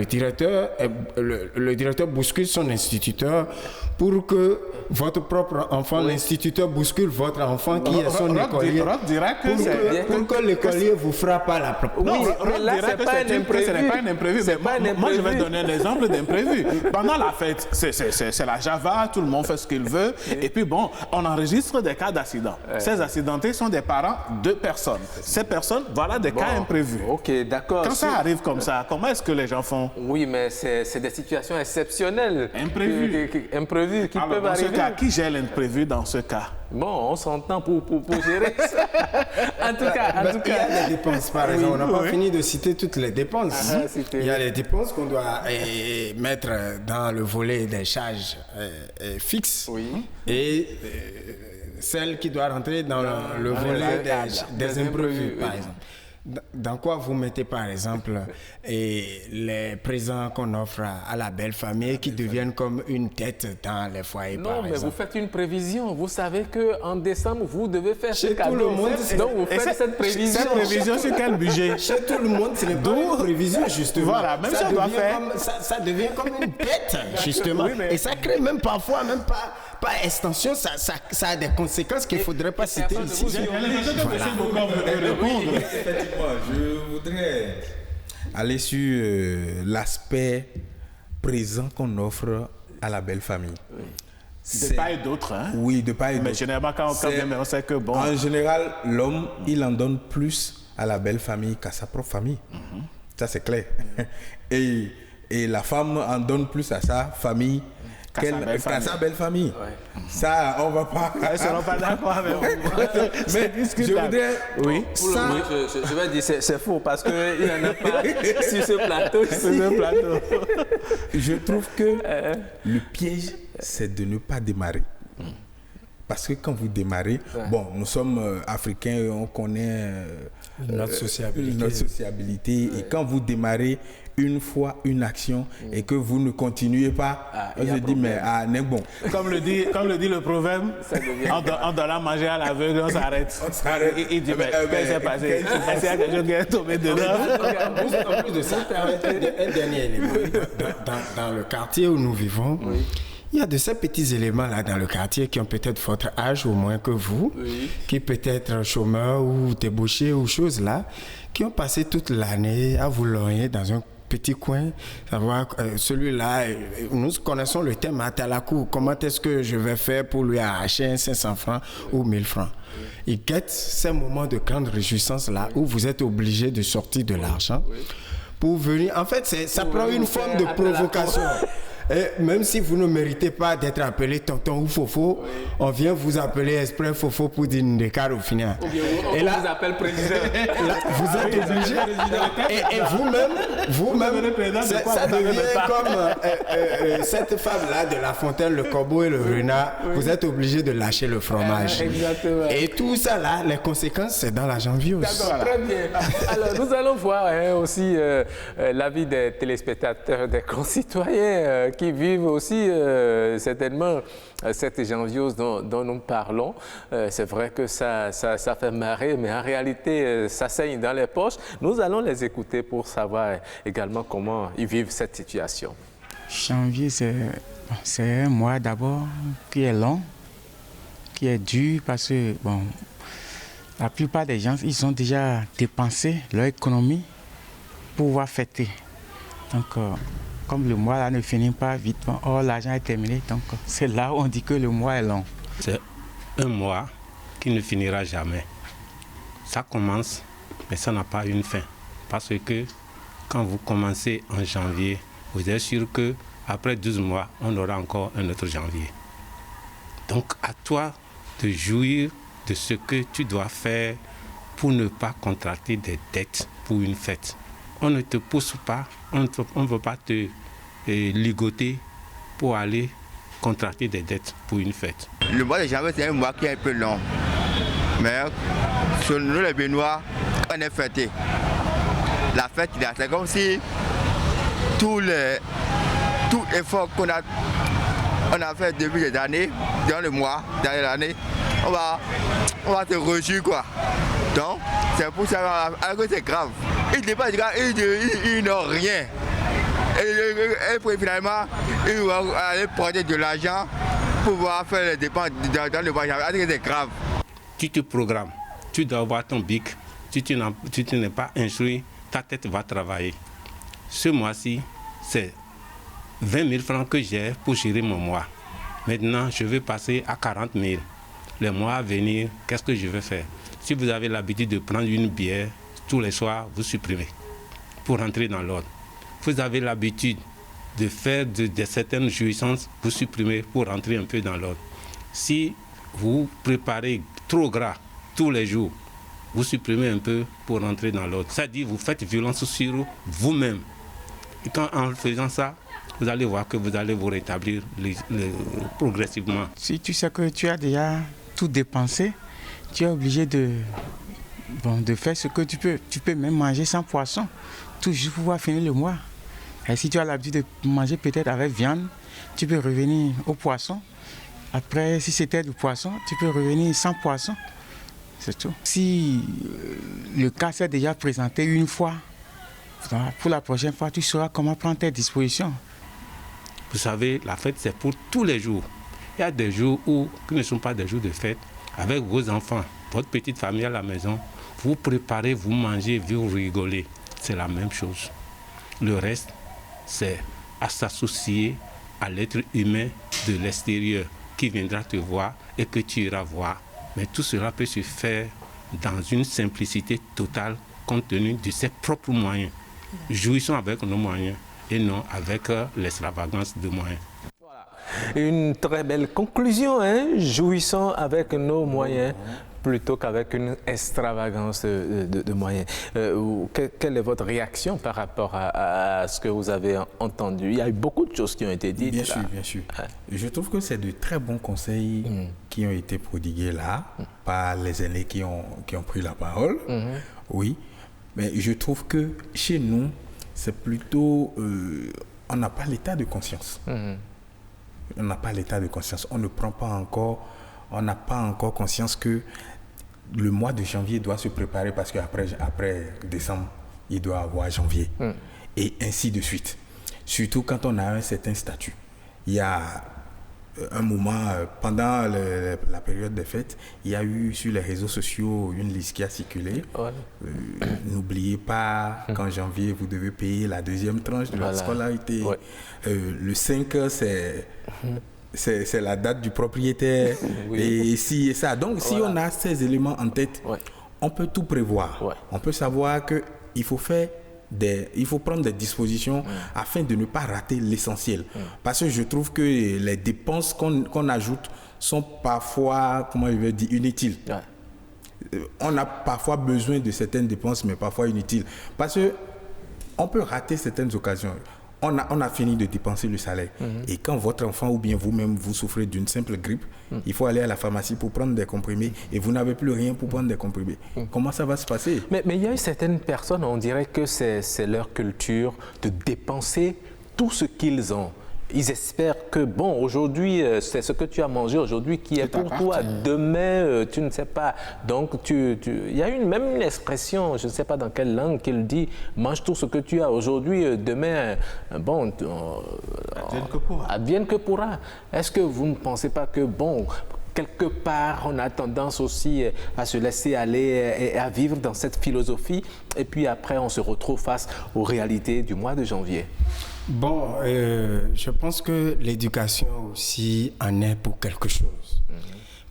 Le directeur bouscule son instituteur pour que votre propre enfant, l'instituteur bouscule votre enfant qui est son écolier. Pour que l'écolier vous frappe à la propre. Non, là, ce n'est pas un imprévu. Moi, je vais donner un exemple d'imprévu. Pendant la fête, c'est la Java, tout le monde fait ce qu'il veut. Et puis bon, on enregistre des cas d'accident. Ces accidentés sont des parents de personnes. Ces personnes, voilà des cas imprévus. Ok, d'accord. Quand ça arrive comme ça, comment est-ce que les gens font? Oui, mais c'est des situations exceptionnelles. Imprévues. Imprévues qui Alors, peuvent dans arriver. ce cas, qui gère l'imprévu dans ce cas? Bon, on s'entend pour gérer ça. En tout cas, Il y a des dépenses, par exemple. On n'a pas fini de citer toutes les dépenses. Il y a les dépenses qu'on doit mettre dans le volet des charges fixes et celles qui doivent rentrer dans le volet des imprévus, par exemple. Dans quoi vous mettez par exemple les présents qu'on offre à la belle famille qui deviennent comme une tête dans les foyers? Non, mais vous faites une prévision. Vous savez qu'en décembre, vous devez faire ce cadeau. Tout le monde, donc vous faites cette prévision. Cette prévision, sur quel budget? Chez tout le monde, ce n'est pas une prévision, justement. Voilà, même ça doit faire. Ça devient comme une tête, justement. Oui, mais... Et ça crée même parfois, même pas extension, ça a des conséquences qu'il ne faudrait pas citer ici. Effectivement, je voudrais aller sur l'aspect présent qu'on offre à la belle famille. De part et d'autre, hein? Oui, de part et d'autre. Mais généralement, quand on sait que bon... En général, l'homme, il en donne plus à la belle famille qu'à sa propre famille. Ça, c'est clair. Et la femme en donne plus à sa famille qu'à sa belle famille. Ouais. Ça, on va pas... Ils ne seront pas d'accord avec vous. Mais je voudrais... Oui. Ça... Je vais dire c'est faux parce qu'il n'y en a pas sur ce plateau. Je trouve que le piège, c'est de ne pas démarrer. Parce que quand vous démarrez, bon, nous sommes africains et on connaît notre sociabilité. Et quand vous démarrez une fois une action et que vous ne continuez pas, je dis, mais n'est bon. Comme le dit le proverbe, en donnant manger à l'aveugle, on s'arrête. Il dit, mais qu'est-ce qui s'est passé? Est-ce qu'il y a quelque chose qui est tombé dedans? En plus de ça, un dernier élément. Dans le quartier où nous vivons, il y a de ces petits éléments-là dans le quartier qui ont peut-être votre âge au moins que vous, qui peut-être chômeurs ou débauchés ou choses là, qui ont passé toute l'année à vous logner dans un petit coin, savoir celui-là, nous connaissons le thème à Talakou, comment est-ce que je vais faire pour lui arracher 500 francs ou 1000 francs. Il guette ces moments de grande réjouissance là où vous êtes obligé de sortir de l'argent pour venir. En fait, ça prend une forme de provocation. Et même si vous ne méritez pas d'être appelé tonton ou fofo, on vient vous appeler exprès fofo pour dire une décart au final. Et là, vous appelle président. Là, vous êtes obligé. Et vous-même, ça devient comme cette fable-là de La Fontaine, le corbeau et le renard. Vous êtes obligé de lâcher le fromage. Exactement. Et tout ça là, les conséquences, c'est dans la janviose. D'accord, très bien. Alors, nous allons voir aussi l'avis des téléspectateurs, des concitoyens qui vivent aussi certainement cette janviose dont nous parlons. C'est vrai que ça fait marrer, mais en réalité, ça saigne dans les poches. Nous allons les écouter pour savoir également comment ils vivent cette situation. Janvier, c'est un mois d'abord qui est long, qui est dur parce que bon, la plupart des gens, ils ont déjà dépensé leur économie pour pouvoir fêter. Donc, comme le mois là ne finit pas vite, or l'argent est terminé, donc c'est là où on dit que le mois est long. C'est un mois qui ne finira jamais. Ça commence, mais ça n'a pas une fin. Parce que quand vous commencez en janvier, vous êtes sûr qu'après 12 mois, on aura encore un autre janvier. Donc à toi de jouir de ce que tu dois faire pour ne pas contracter des dettes pour une fête. On ne te pousse pas, on ne veut pas te ligoter pour aller contracter des dettes pour une fête. Le mois de janvier, c'est un mois qui est un peu long. Mais sur nous les Béninois, on est fêté. La fête, c'est comme si tout effort qu'on a fait depuis des années, dans le mois, dans l'année, on va se réjouir quoi. Donc, c'est pour ça que c'est grave. Ils n'ont rien. Et finalement, ils vont aller prendre de l'argent pour pouvoir faire les dépenses dans le mois de janvier. C'est grave. Tu te programmes, tu dois avoir ton bic. Si tu n'es pas instruit, ta tête va travailler. Ce mois-ci, c'est 20 000 francs que j'ai pour gérer mon mois. Maintenant, je vais passer à 40 000. Les mois à venir, qu'est-ce que je vais faire? Si vous avez l'habitude de prendre une bière tous les soirs, vous supprimez pour rentrer dans l'ordre. Vous avez l'habitude de faire de certaines jouissances, vous supprimez pour rentrer un peu dans l'ordre. Si vous préparez trop gras tous les jours, vous supprimez un peu pour rentrer dans l'ordre. C'est-à-dire vous faites violence sur vous-même. Et en faisant ça, vous allez voir que vous allez vous rétablir progressivement. Si tu sais que tu as déjà tout dépensé, tu es obligé de faire ce que tu peux. Tu peux même manger sans poisson, toujours pouvoir finir le mois. Et si tu as l'habitude de manger peut-être avec viande, tu peux revenir au poisson. Après, si c'était du poisson, tu peux revenir sans poisson. C'est tout. Si le cas s'est déjà présenté une fois, pour la prochaine fois, tu sauras comment prendre tes dispositions. Vous savez, la fête, c'est pour tous les jours. Il y a des jours qui ne sont pas des jours de fête. Avec vos enfants, votre petite famille à la maison, vous préparez, vous mangez, vous rigolez. C'est la même chose. Le reste, c'est à s'associer à l'être humain de l'extérieur qui viendra te voir et que tu iras voir. Mais tout cela peut se faire dans une simplicité totale compte tenu de ses propres moyens. Jouissons avec nos moyens et non avec l'extravagance de moyens. Une très belle conclusion, hein? Jouissons avec nos moyens plutôt qu'avec une extravagance de moyens. Quelle est votre réaction par rapport à ce que vous avez entendu? Il y a eu beaucoup de choses qui ont été dites. Bien sûr, bien sûr. Je trouve que c'est de très bons conseils qui ont été prodigués là par les aînés qui ont pris la parole. Oui, mais je trouve que chez nous, c'est plutôt... on n'a pas l'état de conscience. On n'a pas l'état de conscience. On n'a pas encore conscience que le mois de janvier doit se préparer parce qu'après décembre, il doit avoir janvier. Et ainsi de suite. Surtout quand on a un certain statut. Il y a un moment, pendant la période des fêtes, il y a eu sur les réseaux sociaux une liste qui a circulé. N'oubliez pas qu'en janvier, vous devez payer la deuxième tranche de la scolarité. Le 5, c'est la date du propriétaire. Et si et ça. Donc, si on a ces éléments en tête, on peut tout prévoir. On peut savoir qu'il faut prendre des dispositions afin de ne pas rater l'essentiel. Parce que je trouve que les dépenses qu'on ajoute sont parfois, comment je vais dire, inutiles. On a parfois besoin de certaines dépenses, mais parfois inutiles. Parce qu'on peut rater certaines occasions. On a fini de dépenser le salaire. Et quand votre enfant ou bien vous-même, vous souffrez d'une simple grippe, il faut aller à la pharmacie pour prendre des comprimés et vous n'avez plus rien pour prendre des comprimés. Comment ça va se passer? Mais il y a eu certaines personnes, on dirait que c'est leur culture de dépenser tout ce qu'ils ont. Ils espèrent que, bon, aujourd'hui, c'est ce que tu as mangé aujourd'hui qui est pour toi. Demain, tu ne sais pas. Donc, il y a même une expression, je ne sais pas dans quelle langue, qui dit « mange tout ce que tu as aujourd'hui, demain, bon, advienne que pourra ». Est-ce que vous ne pensez pas que, bon, quelque part, on a tendance aussi à se laisser aller et à vivre dans cette philosophie et puis après, on se retrouve face aux réalités du mois de janvier? Bon, je pense que l'éducation aussi en est pour quelque chose.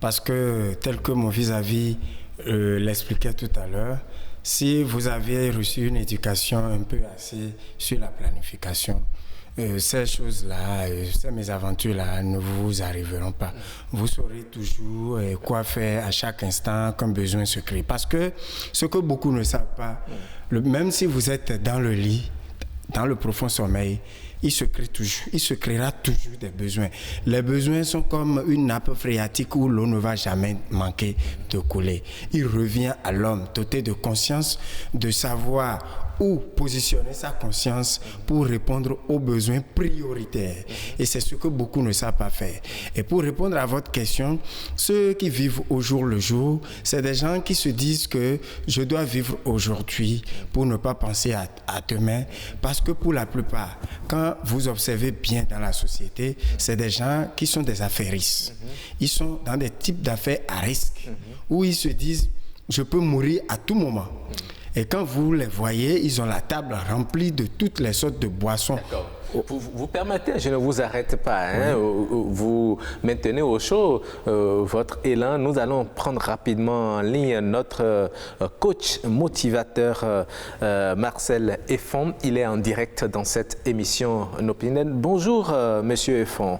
Parce que, tel que mon vis-à-vis l'expliquait tout à l'heure, si vous aviez reçu une éducation un peu assez sur la planification, ces choses-là, ces mésaventures-là ne vous arriveront pas. Vous saurez toujours quoi faire à chaque instant qu'un besoin se crée. Parce que ce que beaucoup ne savent pas, même si vous êtes dans le lit, dans le profond sommeil, il se créera toujours des besoins. Les besoins sont comme une nappe phréatique où l'eau ne va jamais manquer de couler. Il revient à l'homme doté de conscience de savoir où positionner sa conscience pour répondre aux besoins prioritaires. Et c'est ce que beaucoup ne savent pas faire. Et pour répondre à votre question, ceux qui vivent au jour le jour, c'est des gens qui se disent que je dois vivre aujourd'hui pour ne pas penser à demain. Parce que pour la plupart, quand vous observez bien dans la société, c'est des gens qui sont des affairistes. Ils sont dans des types d'affaires à risque, où ils se disent je peux mourir à tout moment. Et quand vous les voyez, ils ont la table remplie de toutes les sortes de boissons Vous permettez, je ne vous arrête pas, hein, vous maintenez au chaud votre élan. Nous allons prendre rapidement en ligne notre coach motivateur Marcel Effon. Il est en direct dans cette émission Nopinen. Bonjour Monsieur Effon.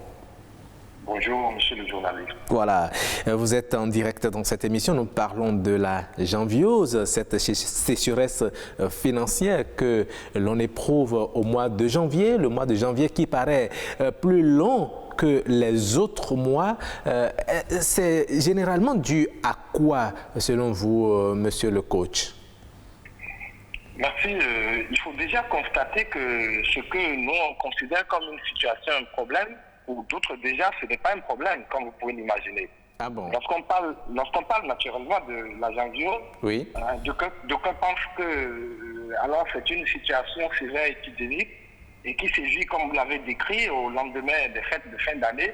Bonjour, monsieur le journaliste. Voilà, vous êtes en direct dans cette émission. Nous parlons de la janviose, cette sécheresse financière que l'on éprouve au mois de janvier. Le mois de janvier qui paraît plus long que les autres mois. C'est généralement dû à quoi, selon vous, monsieur le coach? Merci. Il faut déjà constater que ce que nous on considère comme une situation, un problème, pour d'autres déjà, ce n'est pas un problème, comme vous pouvez l'imaginer. Ah bon? Lorsqu'on parle naturellement de la janviose, oui. D'aucuns pensent que alors c'est une situation sévère épidémique et qui sévit, comme vous l'avez décrit, au lendemain des fêtes de fin d'année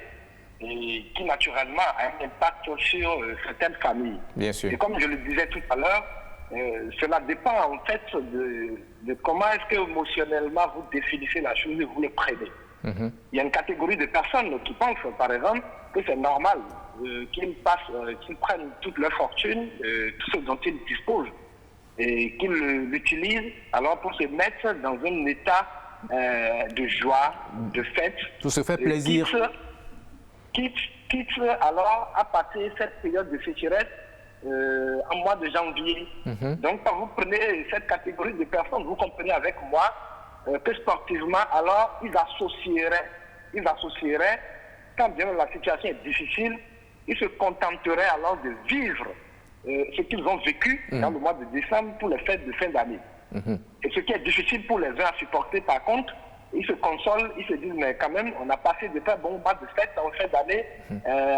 et qui naturellement a un impact sur certaines familles. Bien sûr. Et comme je le disais tout à l'heure, cela dépend en fait de comment est-ce que émotionnellement vous définissez la chose et vous le prenez. Il y a une catégorie de personnes qui pensent, par exemple, que c'est normal qu'ils prennent toute leur fortune, tout ce dont ils disposent, et qu'ils l'utilisent alors pour se mettre dans un état de joie, de fête. Tout se fait plaisir. Quitte alors à passer cette période de sécheresse en mois de janvier. Donc, quand vous prenez cette catégorie de personnes, vous comprenez avec moi que sportivement, alors ils associeraient, quand bien la situation est difficile, ils se contenteraient alors de vivre ce qu'ils ont vécu dans le mois de décembre pour les fêtes de fin d'année. Et ce qui est difficile pour les uns à supporter, par contre, ils se consolent, ils se disent, mais quand même, on a passé de très bons mois de fêtes en fin d'année,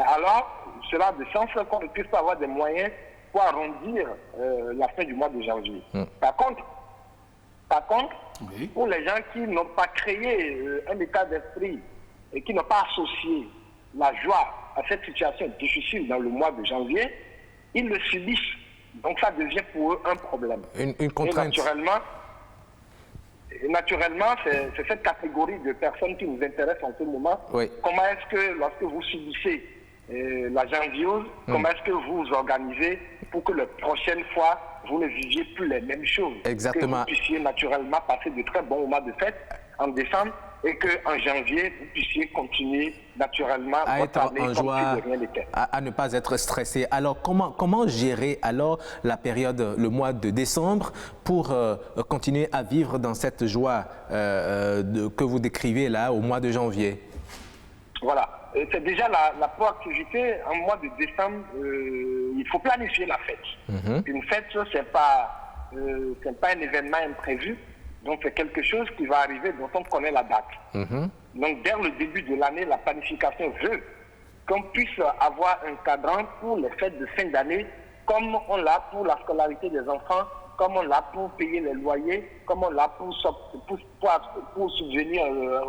alors cela a de sens qu'on ne puisse pas avoir des moyens pour arrondir la fin du mois de janvier. Par contre, oui, pour les gens qui n'ont pas créé un état d'esprit et qui n'ont pas associé la joie à cette situation difficile dans le mois de janvier, ils le subissent. Donc ça devient pour eux un problème. Une contrainte. Et naturellement, c'est cette catégorie de personnes qui nous intéresse en ce moment. Oui. Comment est-ce que, lorsque vous subissez la janviose, comment est-ce que vous vous organisez pour que la prochaine fois, vous ne viviez plus les mêmes choses? Exactement. Que vous puissiez naturellement passer de très bons moments de fête en décembre et qu'en janvier, vous puissiez continuer naturellement à votre être année en comme joie, si de rien n'était. à ne pas être stressé. Alors, comment gérer alors la période, le mois de décembre, pour continuer à vivre dans cette joie que vous décrivez là au mois de janvier? Voilà. C'est déjà la proactivité. En mois de décembre, il faut planifier la fête. Une fête, c'est pas un événement imprévu. Donc, c'est quelque chose qui va arriver dont on connaît la date. Donc, dès le début de l'année, la planification veut qu'on puisse avoir un cadran pour les fêtes de fin d'année, comme on l'a pour la scolarité des enfants, comme on l'a pour payer les loyers, comme on l'a pour subvenir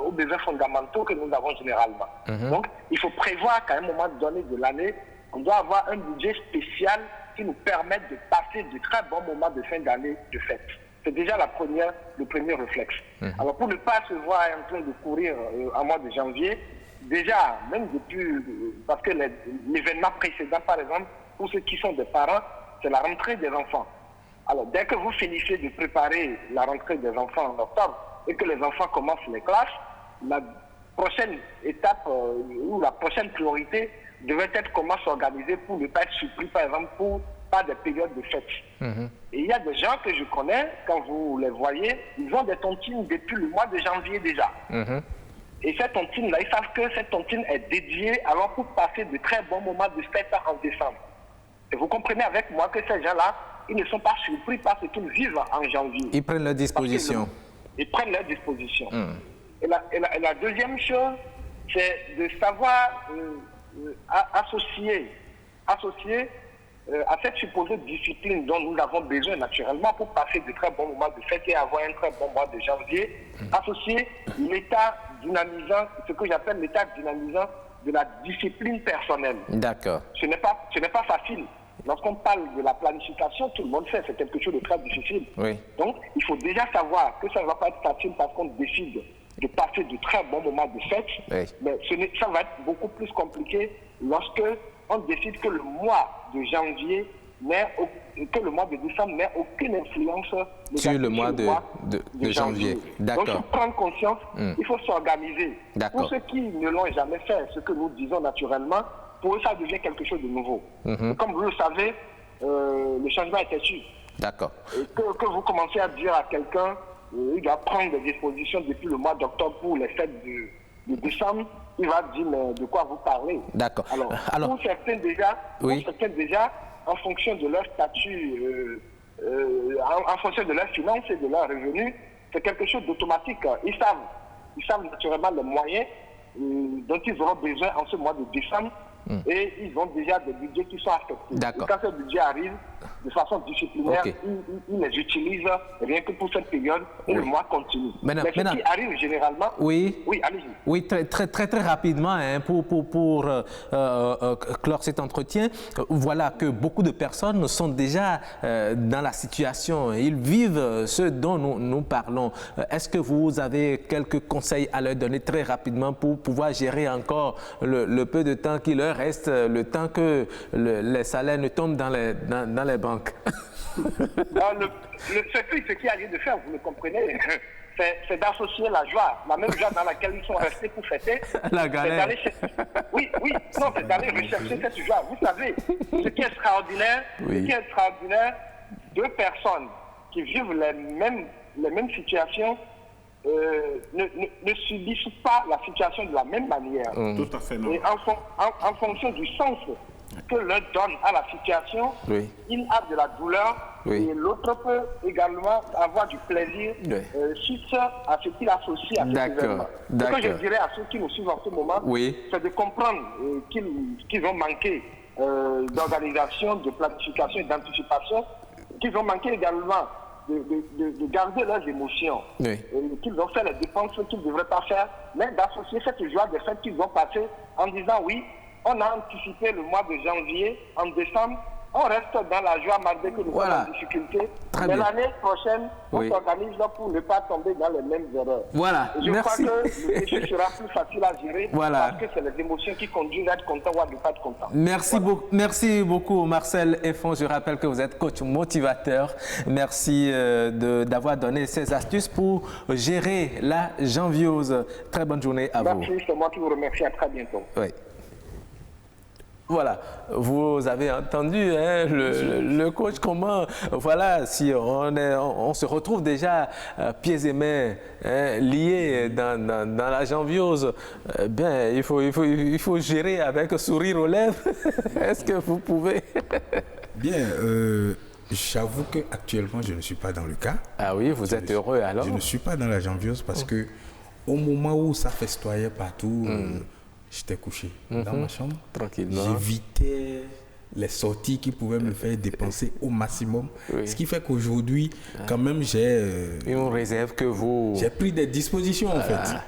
aux besoins fondamentaux que nous avons généralement. Donc, il faut prévoir qu'à un moment donné de l'année, on doit avoir un budget spécial qui nous permette de passer de très bons moments de fin d'année de fête. C'est déjà le premier réflexe. Alors, pour ne pas se voir en train de courir en mois de janvier, déjà, même depuis, parce que l'événement précédent, par exemple, pour ceux qui sont des parents, c'est la rentrée des enfants. Alors, dès que vous finissez de préparer la rentrée des enfants en octobre et que les enfants commencent les classes, la prochaine étape ou la prochaine priorité devait être comment s'organiser pour ne pas être surpris, par exemple, par des périodes de fête. Et il y a des gens que je connais, quand vous les voyez, ils ont des tontines depuis le mois de janvier déjà. Et cette tontine-là, ils savent que cette tontine est dédiée alors pour passer de très bons moments de fête en décembre. Et vous comprenez avec moi que ces gens-là, ils ne sont pas surpris par ce qu'ils vivent en janvier. Ils prennent leurs dispositions. Ils prennent leurs dispositions. Et la deuxième chose, c'est de savoir associer à cette supposée discipline dont nous avons besoin naturellement pour passer de très bons moments de fête et avoir un très bon mois de janvier, associer l'état dynamisant, ce que j'appelle l'état dynamisant de la discipline personnelle. D'accord. Ce n'est pas facile. Lorsqu'on parle de la planification, tout le monde sait, c'est quelque chose de très difficile. Oui. Donc, il faut déjà savoir que ça ne va pas être facile parce qu'on décide de passer de très bons moments de fête, mais ça va être beaucoup plus compliqué lorsque on décide que le mois de janvier que le mois de décembre n'ait aucune influence sur le mois de janvier. D'accord. Donc, il faut prendre conscience, il faut s'organiser. Pour ceux qui ne l'ont jamais fait, ce que nous disons naturellement, pour eux, ça devient quelque chose de nouveau. Comme vous le savez, le changement est têtu. D'accord. Que vous commencez à dire à quelqu'un, il doit prendre des dispositions depuis le mois d'octobre pour les fêtes de décembre, il va dire, mais de quoi vous parlez? D'accord. Alors, pour certains déjà, en fonction de leur statut, en fonction de leurs finances et de leurs revenus, c'est quelque chose d'automatique. Ils savent naturellement les moyens dont ils auront besoin en ce mois de décembre et ils ont déjà des budgets qui sont affectés. D'accord. Quand ce budget arrive, de façon disciplinaire, ils les utilisent rien que pour cette période et le mois continue. Mais ce qui arrive généralement... Oui, allez-y. Oui, très rapidement, hein, pour clore cet entretien, voilà que beaucoup de personnes sont déjà dans la situation, ils vivent ce dont nous parlons. Est-ce que vous avez quelques conseils à leur donner très rapidement pour pouvoir gérer encore le peu de temps qui leur reste, le temps que les salaires ne tombent dans les banques? Ce qui a lieu de faire, vous le comprenez, c'est d'associer la joie dans laquelle ils sont restés pour fêter. La galère. C'est d'aller rechercher cette joie. Vous savez, ce qui est extraordinaire, deux personnes qui vivent les mêmes situations ne subissent pas la situation de la même manière. Tout à fait. Et en fonction du sens que l'un donne à la situation, il a de la douleur et l'autre peut également avoir du plaisir suite à ce qu'il associe à cet événement. Ce que je dirais à ceux qui nous suivent en ce moment, c'est de comprendre qu'ils ont manqué d'organisation, de planification et d'anticipation, qu'ils ont manqué également de garder leurs émotions, qu'ils ont fait les dépenses qu'ils ne devraient pas faire, mais d'associer cette joie des fêtes qu'ils ont passées en disant on a anticipé le mois de janvier, en décembre, on reste dans la joie malgré que nous sommes en difficulté. Mais l'année prochaine, on s'organise pour ne pas tomber dans les mêmes erreurs. Voilà, je crois que le défi sera plus facile à gérer parce que c'est les émotions qui conduisent à être content ou à ne pas être content. Merci beaucoup Marcel Effon. Je rappelle que vous êtes coach motivateur. Merci d'avoir donné ces astuces pour gérer la janviose. Très bonne journée à vous. Merci, c'est moi qui vous remercie. À très bientôt. Voilà, vous avez entendu le coach, comment, si on se retrouve déjà pieds et mains liés dans la janviose, il faut gérer avec un sourire aux lèvres. Est-ce que vous pouvez? Bien, j'avoue qu'actuellement, je ne suis pas dans le cas. Ah oui, vous êtes heureux alors? Je ne suis pas dans la janviose parce que au moment où ça festoyait partout, j'étais couché dans ma chambre. Tranquillement. J'évitais les sorties qui pouvaient me faire dépenser au maximum. Ce qui fait qu'aujourd'hui, quand même, on réserve que vous... J'ai pris des dispositions en fait.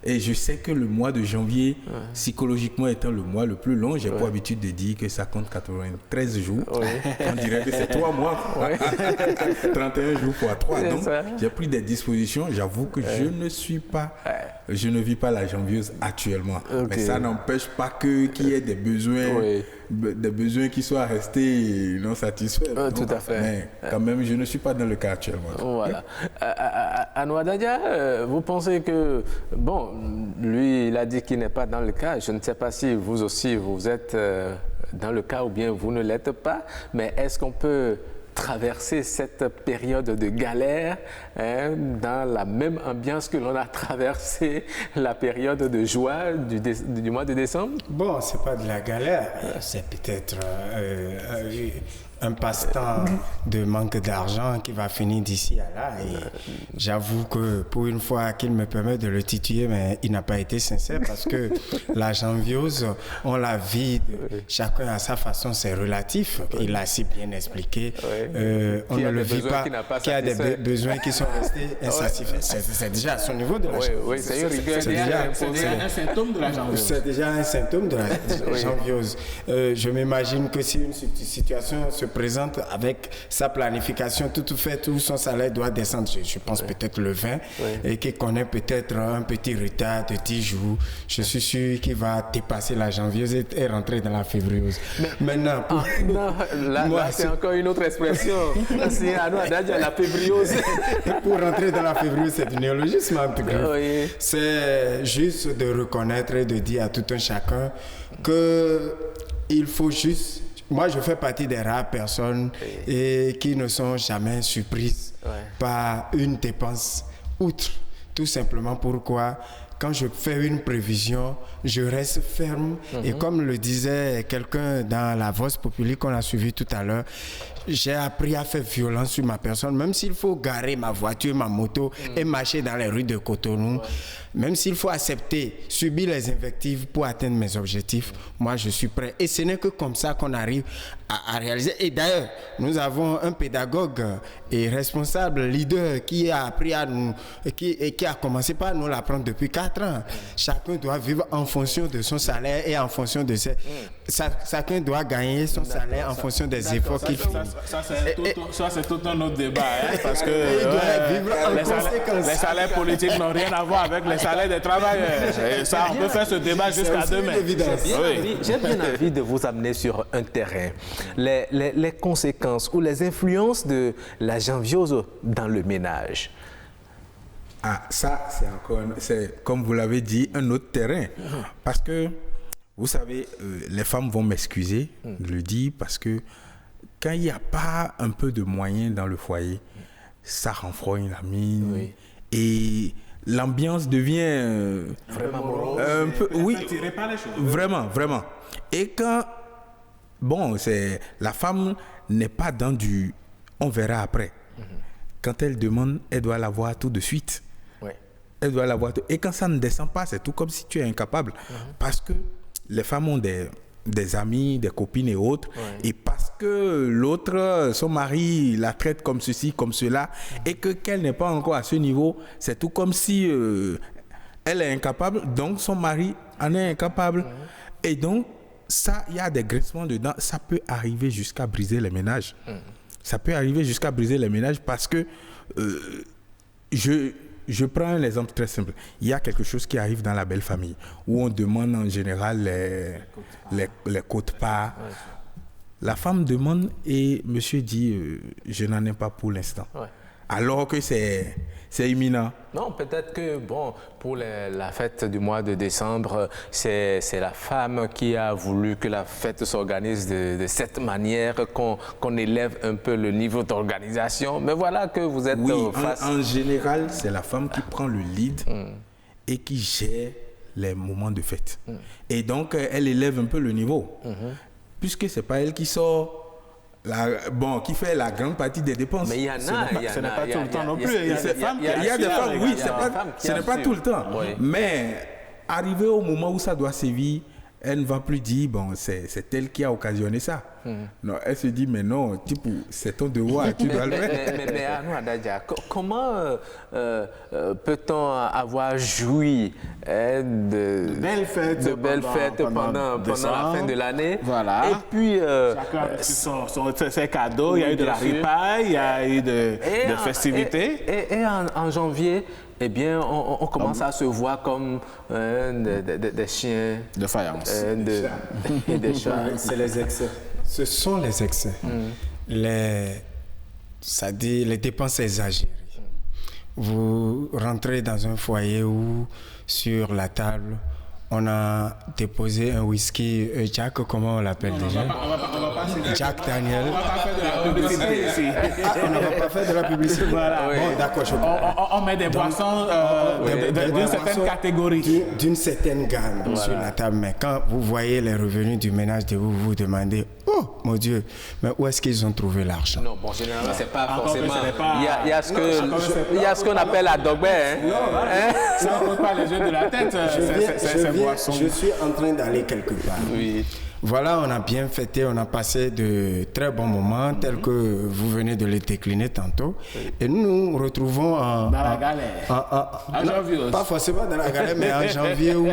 Et je sais que le mois de janvier, psychologiquement étant le mois le plus long, j'ai pour habitude de dire que ça compte 93 jours. On dirait que c'est 3 mois. 31 jours fois 3. Donc, j'ai pris des dispositions. J'avoue que je ne vis pas la janvieuse actuellement. Mais ça n'empêche pas qu'il y ait des besoins qui soient restés non satisfaits. Tout à fait. Mais quand même, je ne suis pas dans le cas actuellement. Voilà. Anouar Dadia, vous pensez que, lui, il a dit qu'il n'est pas dans le cas. Je ne sais pas si vous aussi, vous êtes dans le cas ou bien vous ne l'êtes pas. Mais est-ce qu'on peut traverser cette période de galère dans la même ambiance que l'on a traversé la période de joie du mois de décembre? Bon, c'est pas de la galère, c'est peut-être un passe-temps de manque d'argent qui va finir d'ici à là. Et j'avoue que pour une fois qu'il me permet de le tituler, mais il n'a pas été sincère parce que la janviose, on la vit chacun à sa façon, c'est relatif. Il l'a si bien expliqué. On ne le vit pas, qu'il y a des besoins qui sont restés insatisfaits. C'est déjà à son niveau de la janviose. C'est déjà un symptôme de la janviose. C'est déjà un symptôme de la janviose. Je m'imagine que si une situation se se présente avec sa planification toute faite où son salaire doit descendre, je pense peut-être le 20, et qui connaît peut-être un petit retard de 10 jours, je suis sûr qu'il va dépasser la janvieuse et rentrer dans la février. Maintenant, là c'est encore une autre expression. C'est la févriose. Pour rentrer dans la février, c'est du néologisme en tout cas. Oui. C'est juste de reconnaître et de dire à tout un chacun qu'il faut juste... Moi, je fais partie des rares personnes et qui ne sont jamais surprises par une dépense outre. Tout simplement pourquoi, quand je fais une prévision, je reste ferme. Et comme le disait quelqu'un dans la Vox Populi qu'on a suivi tout à l'heure, j'ai appris à faire violence sur ma personne, même s'il faut garer ma voiture, ma moto et marcher dans les rues de Cotonou, même s'il faut accepter, subir les invectives pour atteindre mes objectifs, moi je suis prêt. Et ce n'est que comme ça qu'on arrive à réaliser. Et d'ailleurs, nous avons un pédagogue et responsable, leader, qui a appris à nous, qui a commencé par nous l'apprendre depuis 4 ans. Chacun doit vivre en fonction de son salaire et en fonction de ses... Chacun doit gagner son salaire en fonction des efforts qu'il fait. Ça, c'est tout un autre débat, hein, parce que les salaires politiques n'ont rien à voir avec les salaires des travailleurs. Et ça, on peut faire ce débat jusqu'à demain. J'ai bien envie de vous amener sur un terrain. Les conséquences ou les influences de la janviose dans le ménage. Ah, ça, c'est comme vous l'avez dit, un autre terrain. Parce que, vous savez, les femmes vont m'excuser de le dire, parce que quand il n'y a pas un peu de moyens dans le foyer, ça renfrogne la mine et l'ambiance devient vraiment morose. Un peu, vraiment. Et quand, c'est la femme n'est pas dans du on verra après. Quand elle demande, elle doit l'avoir tout de suite. Elle doit l'avoir tout. Et quand ça ne descend pas, c'est tout comme si tu es incapable. Parce que les femmes ont des amis, des copines et autres, et parce que l'autre, son mari la traite comme ceci, comme cela, et qu'elle n'est pas encore à ce niveau, c'est tout comme si elle est incapable, donc son mari en est incapable. Et donc, ça, il y a des graissements dedans, ça peut arriver jusqu'à briser les ménages. Ça peut arriver jusqu'à briser les ménages parce que je prends un exemple très simple. Il y a quelque chose qui arrive dans la belle famille où on demande en général les quotes-parts. La femme demande et monsieur dit je n'en ai pas pour l'instant. Alors que c'est imminent. Non, peut-être que, pour la fête du mois de décembre, c'est la femme qui a voulu que la fête s'organise de cette manière, qu'on élève un peu le niveau d'organisation. Mais voilà que vous êtes face... En général, c'est la femme qui prend le lead et qui gère les moments de fête. Et donc, elle élève un peu le niveau. Puisque ce n'est pas elle qui sort... qui fait la grande partie des dépenses. Mais il y en a. Ce n'est pas tout le temps non plus. Il y a des femmes il y a des femmes, oui, ce n'est pas tout le temps. Mais arrivé au moment où ça doit sévir, elle ne va plus dire, c'est elle qui a occasionné ça. Non, elle se dit, mais non, c'est ton devoir, tu dois le faire. Mais Arnaud Adadja, comment peut-on avoir joui de belles fêtes pendant la fin de l'année? Voilà. Et puis... chacun a ses cadeaux, il y a eu de la ripaille, il y a eu de festivités. Et en janvier, eh bien, on commence à se voir comme des chiens de faïence et des chats. C'est les excès. Ce sont les excès. C'est-à-dire les dépenses exagérées. Vous rentrez dans un foyer où, sur la table, on a déposé un whisky Jack, comment on l'appelle déjà? Jack Daniel. On ne va pas faire de la publicité. Voilà. Bon, d'accord, je comprends. On met des boissons d'une certaine catégorie. D'une certaine gamme sur la table. Mais quand vous voyez les revenus du ménage de vous, vous demandez, oh mon Dieu, mais où est-ce qu'ils ont trouvé l'argent? Non, généralement, c'est pas forcément. Il y a ce qu'on appelle la dogbert. Ça ne pose pas les yeux de la tête. Je suis en train d'aller quelque part. Voilà, on a bien fêté, on a passé de très bons moments tels que vous venez de les décliner tantôt. Et nous nous retrouvons dans la galère. En janvier. Pas forcément dans la galère, mais en janvier où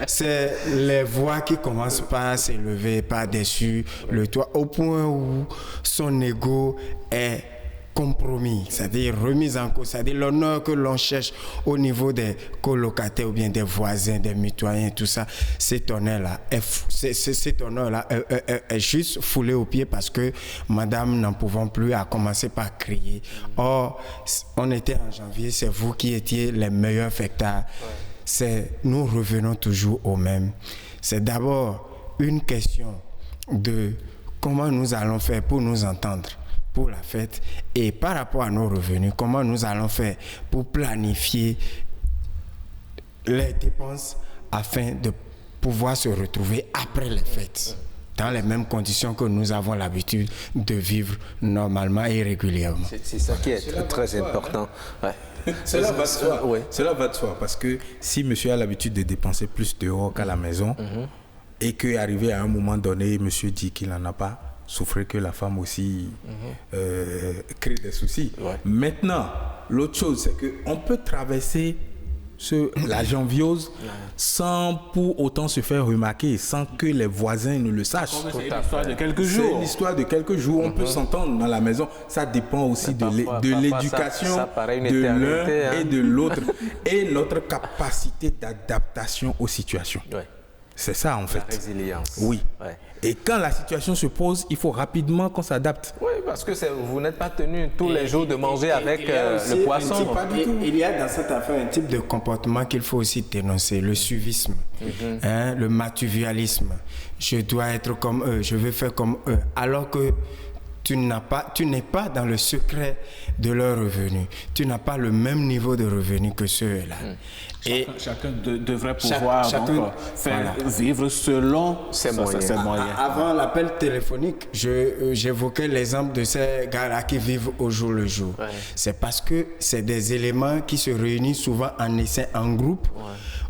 c'est les voix qui commencent pas à s'élever par-dessus le toit, au point où son ego est compromis, c'est-à-dire remise en cause, c'est-à-dire l'honneur que l'on cherche au niveau des colocataires ou bien des voisins, des mitoyens, tout ça, cet honneur-là est juste foulé aux pieds parce que madame n'en pouvant plus a commencé par crier. Or, on était en janvier, c'est vous qui étiez les meilleurs fêtards. Nous revenons toujours au même. C'est d'abord une question de comment nous allons faire pour nous entendre pour la fête, et par rapport à nos revenus, comment nous allons faire pour planifier les dépenses afin de pouvoir se retrouver après les fêtes dans les mêmes conditions que nous avons l'habitude de vivre normalement et régulièrement. C'est ça qui est très important. Ouais. Cela va de soi. Cela va de soi parce que si monsieur a l'habitude de dépenser plus dehors qu'à la maison et qu'arrivé à un moment donné, monsieur dit qu'il n'en a pas, souffrir que la femme aussi crée des soucis. Ouais. Maintenant, l'autre chose, c'est qu'on peut traverser la janviose sans pour autant se faire remarquer, sans que les voisins ne le sachent. C'est une histoire de quelques jours. C'est une histoire de quelques jours. On peut s'entendre dans la maison. Ça dépend aussi de l'éducation de l'un et de l'autre et notre capacité d'adaptation aux situations. Ouais. C'est ça en fait. La résilience. Oui. Ouais. Et quand la situation se pose, il faut rapidement qu'on s'adapte. Oui, parce que vous n'êtes pas tenu tous les jours de manger avec le poisson. Il y a dans cette affaire un type de comportement qu'il faut aussi dénoncer, le suivisme, le matuvialisme. Je dois être comme eux, je veux faire comme eux. Alors que tu n'es pas dans le secret de leurs revenus. Tu n'as pas le même niveau de revenus que ceux-là. Et chacun devrait pouvoir faire vivre selon ses moyens. Avant l'appel téléphonique, j'évoquais l'exemple de ces gars-là qui vivent au jour le jour. Ouais. C'est parce que c'est des éléments qui se réunissent souvent en essai en groupe. Ouais.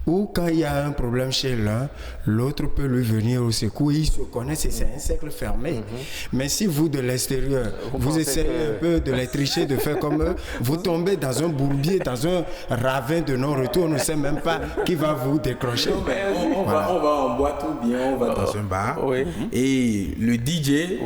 Ou quand il y a un problème chez l'un, l'autre peut lui venir au secours. Ils se connaissent et c'est un cercle fermé. Mais si vous, de l'extérieur, vous essayez un peu de les tricher, de faire comme eux, vous tombez dans un bourbier, dans un ravin de non-retour. On ne sait même pas qui va vous décrocher. On va en boîte ou bien on va dans un bar et le DJ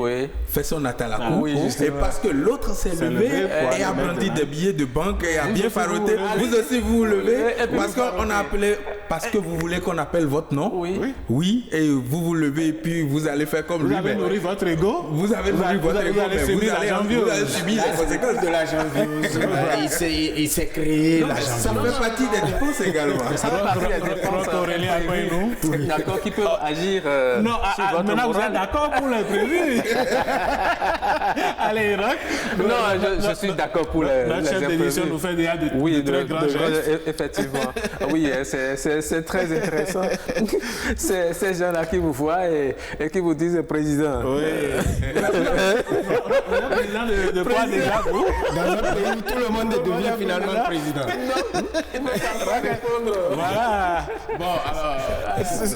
fait son atalakou. Et parce que l'autre s'est levé et a brandi des billets de banque et a bien faroté, vous aussi vous levez parce qu'on a appelé. Parce que vous voulez qu'on appelle votre nom. Oui, et vous levez et puis vous allez faire comme lui. Vous avez nourri votre ego. Vous avez nourri votre ego, mais vous allez subir les conséquences de la janviose. Il s'est créé la janviose. Ça fait partie des dépenses également. Ça fait partie des dépenses. D'accord, qui peut agir non, maintenant vous êtes d'accord pour l'imprévu. Allez, Rock. Non, je suis d'accord pour les imprévus. Notre chef d'édition nous fait déjà de très grands gestes. Effectivement. Oui, c'est très intéressant. Ces gens-là qui vous voient et qui vous disent président. Oui. Président de quoi déjà, vous? Dans un pays où tout le monde devient finalement président. Voilà. Bon, alors,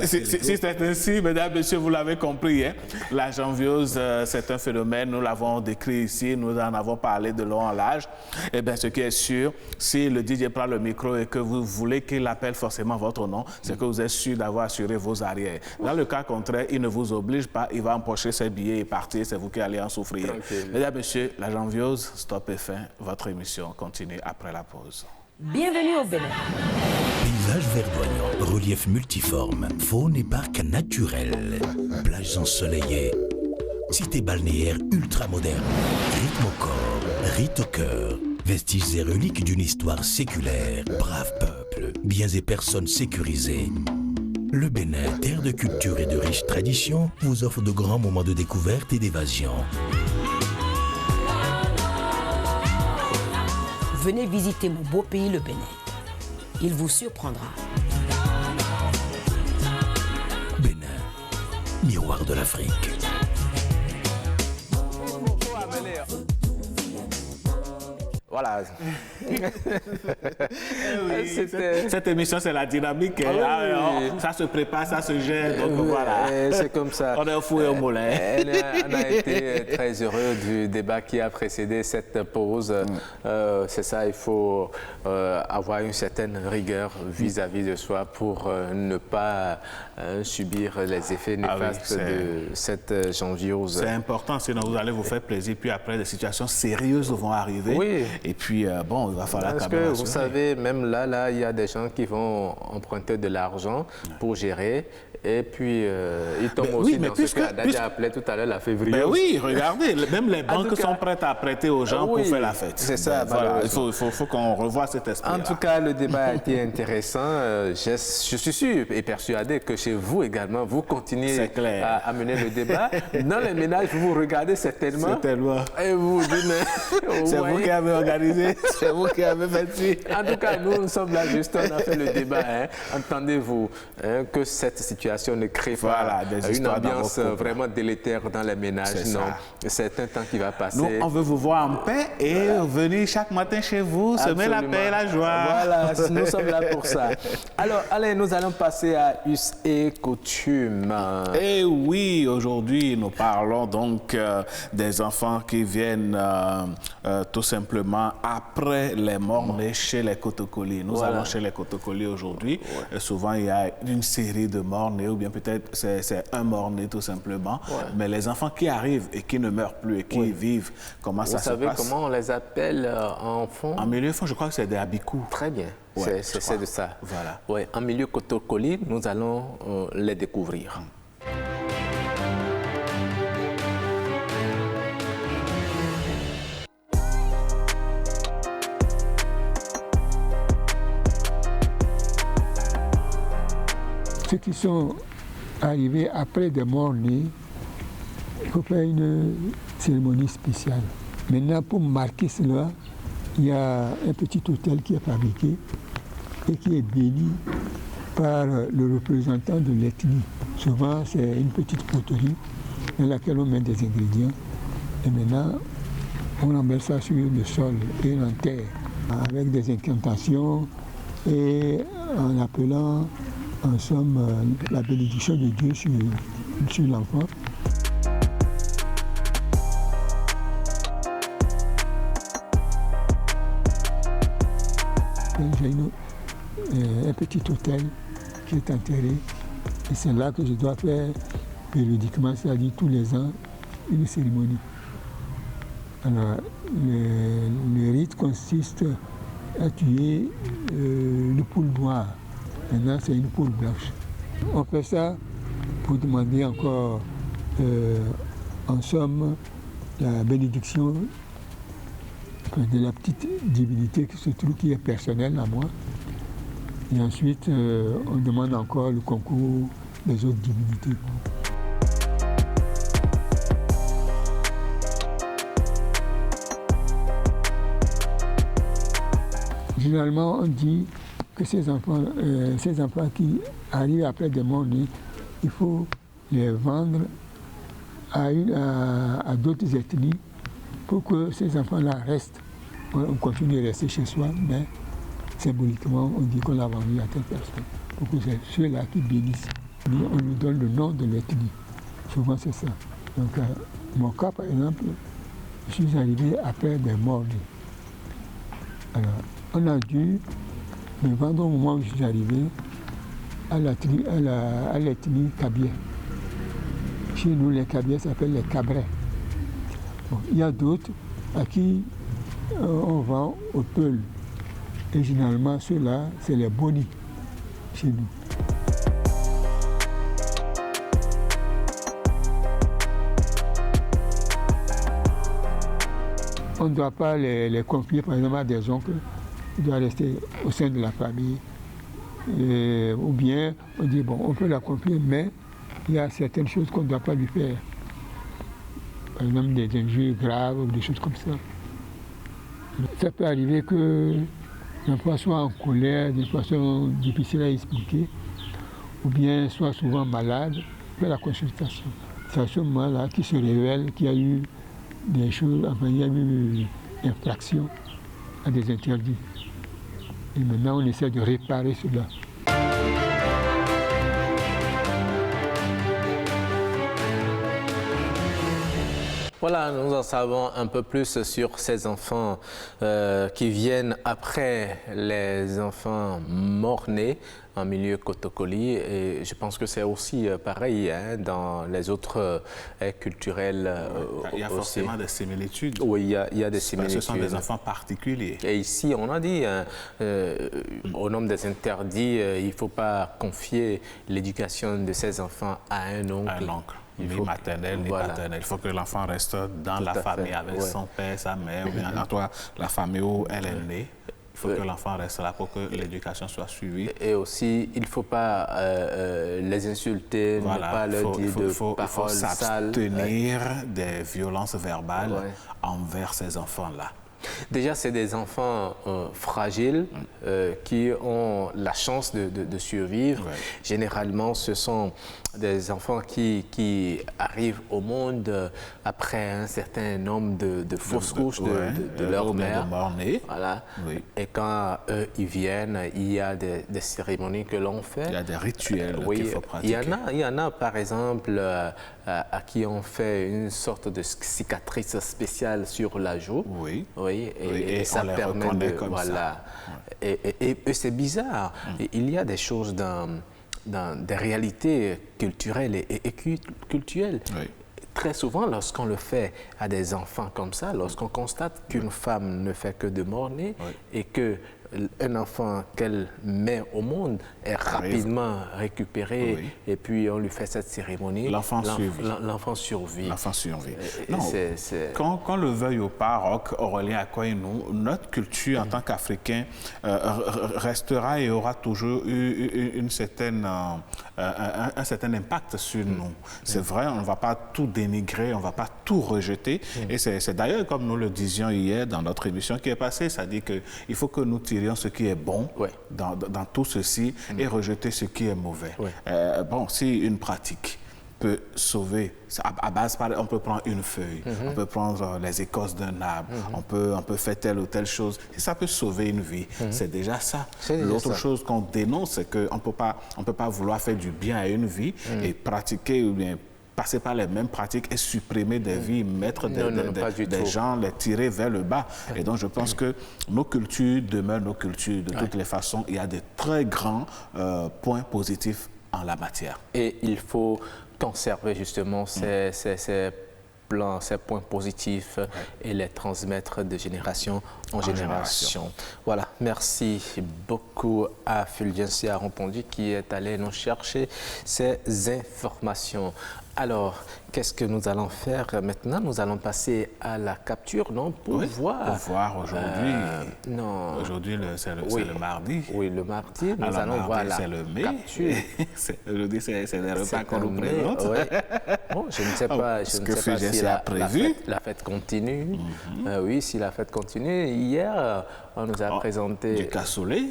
si c'est ainsi, mesdames, messieurs, vous l'avez compris, la janviose, c'est un phénomène, nous l'avons décrit ici, nous en avons parlé de long en large. Eh bien, ce qui est sûr, si le DJ prend le micro et que vous voulez qu'il appelle forcément votre nom, c'est que vous êtes sûr d'avoir assuré vos arrières. Dans le cas contraire, il ne vous oblige pas, il va empocher ses billets et partir, c'est vous qui allez en souffrir. Tranquille. Mesdames, messieurs, la janviose, stop et fin, votre émission continue après la pause. Bienvenue au Bénin. Paysage verdoyant, relief multiforme, faune et parc naturel, plages ensoleillées, cité balnéaire ultra moderne, rythme au corps, rite au cœur, vestiges et reliques d'une histoire séculaire, brave peuple, biens et personnes sécurisées. Le Bénin, terre de culture et de riches traditions, vous offre de grands moments de découverte et d'évasion. Venez visiter mon beau pays, le Bénin. Il vous surprendra. Bénin, miroir de l'Afrique. Voilà. Cette émission, c'est la dynamique. Ça se prépare, ça se gère. Donc voilà. C'est comme ça. On est au fou et au mollet. On a été très heureux du débat qui a précédé cette pause. C'est ça, il faut avoir une certaine rigueur vis-à-vis de soi pour ne pas subir les effets néfastes de cette janviose. C'est important, sinon vous allez vous faire plaisir. Puis après, des situations sérieuses vont arriver. Oui. Et puis, bon, il va falloir quand même. Parce que vous savez, même là, il y a des gens qui vont emprunter de l'argent pour gérer. Et puis, ils tombent aussi dans ce que Adja appelait tout à l'heure la février. Mais oui, regardez, même les banques sont prêtes à prêter aux gens pour faire la fête. C'est ça. Voilà, il faut qu'on revoie cet esprit. En tout cas, le débat a été intéressant. Je suis sûr et persuadé que chez vous également, vous continuez à mener le débat. Dans les ménages, vous regardez certainement. Certainement. Et vous dites, mais... C'est vous qui avez organisé, c'est vous qui avez fait ça. En tout cas, nous sommes là juste, on a fait le débat. Entendez-vous que cette situation ne crée pas une ambiance vraiment délétère dans les ménages. Non, c'est un temps qui va passer. Nous, on veut vous voir en paix et venir chaque matin chez vous, semer la paix et la joie. Voilà, nous sommes là pour ça. Alors, allez, nous allons passer à us et coutumes. Et oui, aujourd'hui, nous parlons donc des enfants qui viennent tout simplement après les morts-nés chez les Kotokoli. Nous allons chez les Kotokoli aujourd'hui. Et souvent, il y a une série de morts-nés ou bien peut-être c'est un mort-né tout simplement. Mais les enfants qui arrivent et qui ne meurent plus et qui vivent, comment ça se passe? Vous savez comment on les appelle en fond? En milieu fond, je crois que c'est des abikou. Très bien, c'est de ça. Voilà. Ouais, en milieu Kotokoli, nous allons les découvrir. Ceux qui sont arrivés après des morts-nés, il faut faire une cérémonie spéciale. Maintenant, pour marquer cela, il y a un petit hôtel qui est fabriqué et qui est béni par le représentant de l'ethnie. Souvent, c'est une petite poterie dans laquelle on met des ingrédients. Et maintenant, on emmène ça sur le sol et on enterre avec des incantations et en appelant en somme la bénédiction de Dieu sur l'enfant. J'ai un petit hôtel qui est enterré et c'est là que je dois faire périodiquement, c'est-à-dire tous les ans, une cérémonie. Alors, le rite consiste à tuer le poule noire. Maintenant, c'est une poule blanche. On fait ça pour demander encore, en somme, la bénédiction de la petite divinité qui se trouve, qui est personnelle à moi. Et ensuite, on demande encore le concours des autres divinités. Généralement, on dit que ces enfants qui arrivent après des morts-nés, il faut les vendre à d'autres ethnies pour que ces enfants-là restent. On continue de rester chez soi, mais symboliquement, on dit qu'on l'a vendu à telle personne. Pour que c'est ceux-là qui bénissent. On nous donne le nom de l'ethnie. Souvent, c'est ça. Donc, mon cas, par exemple, je suis arrivé après des morts-nés. Alors, on a dû me vendre au moment où je suis arrivé à l'ethnie Kabye. Chez nous, les Kabyes s'appellent les Cabrets. Bon, il y a d'autres à qui on vend au Peul. Et généralement, ceux-là, c'est les Boni chez nous. On ne doit pas les confier, par exemple, à des oncles. Il doit rester au sein de la famille. Ou bien, on dit, bon, on peut la confier, mais il y a certaines choses qu'on ne doit pas lui faire. Par exemple, des injures graves ou des choses comme ça. Ça peut arriver que l'enfant soit en colère, d'une façon difficile à expliquer, ou bien soit souvent malade, fait la consultation. C'est à ce moment-là qu'il se révèle qu'il y a eu des choses, enfin, il y a eu une infraction. à des interdits. Et maintenant, on essaie de réparer cela. Voilà, nous en savons un peu plus sur ces enfants qui viennent après les enfants morts-nés en milieu Kotokoli. Et je pense que c'est aussi pareil dans les autres culturels. Il y a forcément des similitudes. Oui, il y a des similitudes. Ce sont des enfants particuliers. Et ici, on a dit, au nom des interdits, il ne faut pas confier l'éducation de ces enfants à un oncle. Un oncle. Ni maternel, ni paternel. Il faut que l'enfant reste dans la famille avec son père, sa mère, ou bien toi, la famille où elle est née. Il faut que l'enfant reste là pour que l'éducation soit suivie. Et aussi, il ne faut pas les insulter, ne pas leur dire de paroles sales. Il faut s'abstenir des violences verbales envers ces enfants-là. Déjà, c'est des enfants fragiles qui ont la chance de survivre. Généralement, ce sont des enfants qui arrivent au monde après un certain nombre de fausses couches de leur mère. Voilà. Et quand eux, ils viennent, il y a des cérémonies que l'on fait. Il y a des rituels qu'il faut pratiquer. Il y en a, par exemple, à qui on fait une sorte de cicatrice spéciale sur la joue. Et ça permet de... Voilà. Et c'est bizarre. Il y a des choses dans des réalités culturelles et culturelles. Très souvent, lorsqu'on le fait à des enfants comme ça, lorsqu'on constate qu'une femme ne fait que de mort-nés et qu'un enfant qu'elle met au monde est rapidement récupéré et puis on lui fait cette cérémonie, l'enfant survit. L'enfant survit. Non, qu'on le veuille ou pas, Roch, Aurélien Akouaïnou, notre culture en tant qu'Africain restera et aura toujours eu un certain impact sur nous. C'est vrai, on ne va pas tout dénigrer, on ne va pas tout rejeter. Et c'est d'ailleurs, comme nous le disions hier dans notre émission qui est passée, ça dit qu'il faut que nous tirions ce qui est bon dans tout ceci et rejeter ce qui est mauvais. Bon, si une pratique peut sauver, à base, on peut prendre une feuille, on peut prendre les écorces d'un arbre, on peut faire telle ou telle chose. Si ça peut sauver une vie, c'est déjà ça. L'autre chose qu'on dénonce, c'est qu'on ne peut pas vouloir faire du bien à une vie et pratiquer ou bien passer par les mêmes pratiques et supprimer des vies, mettre des gens, les tirer vers le bas. Et donc, je pense que nos cultures demeurent nos cultures. De toutes les façons, il y a de très grands points positifs en la matière. Et il faut conserver justement ces plans, ces points positifs et les transmettre de génération en génération. Voilà, merci beaucoup à Fulgencia Rompondi qui est allé nous chercher ces informations. Alors, qu'est-ce que nous allons faire maintenant? Nous allons passer à la capture, non? Pour voir. Pour voir aujourd'hui. Non. Aujourd'hui, c'est le mardi. Oui, le mardi. Nous allons voir la capture. Aujourd'hui, c'est les repas qu'on nous présente. Bon, je ne sais pas, si la fête continue. Oui, si la fête continue. Hier, on nous a présenté... Du cassoulet.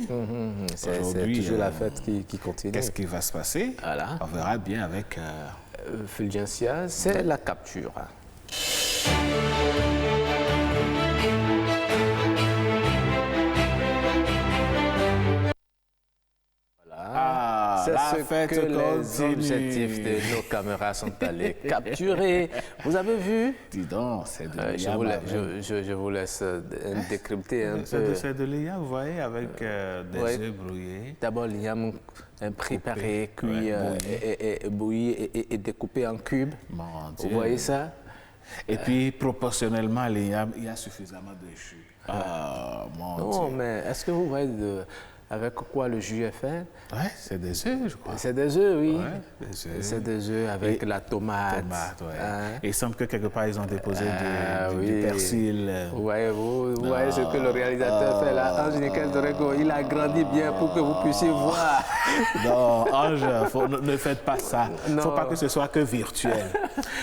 C'est toujours la fête qui continue. Qu'est-ce qui va se passer? On verra bien avec... Fulgencia, c'est la capture. Voilà. C'est ce que les objectifs de nos caméras sont allés capturer. Vous avez vu? Dis donc, c'est de je vous laisse décrypter un peu. C'est de liam, vous voyez, avec des œufs brouillés. D'abord, liam préparé, cuit, bouilli et découpé en cubes. Vous voyez ça? Et puis, proportionnellement, il y a suffisamment de jus. Non, mais est-ce que vous voyez avec quoi le jus est fait? Oui, c'est des œufs, je crois. C'est des œufs, oui. C'est des œufs avec la tomate. Et il semble que quelque part, ils ont déposé du persil. Oui, vous voyez ce que le réalisateur fait là. Ange Nickel Dorego, il a grandi bien pour que vous puissiez voir. Non, Ange, ne faites pas ça. Il ne faut pas que ce soit que virtuel.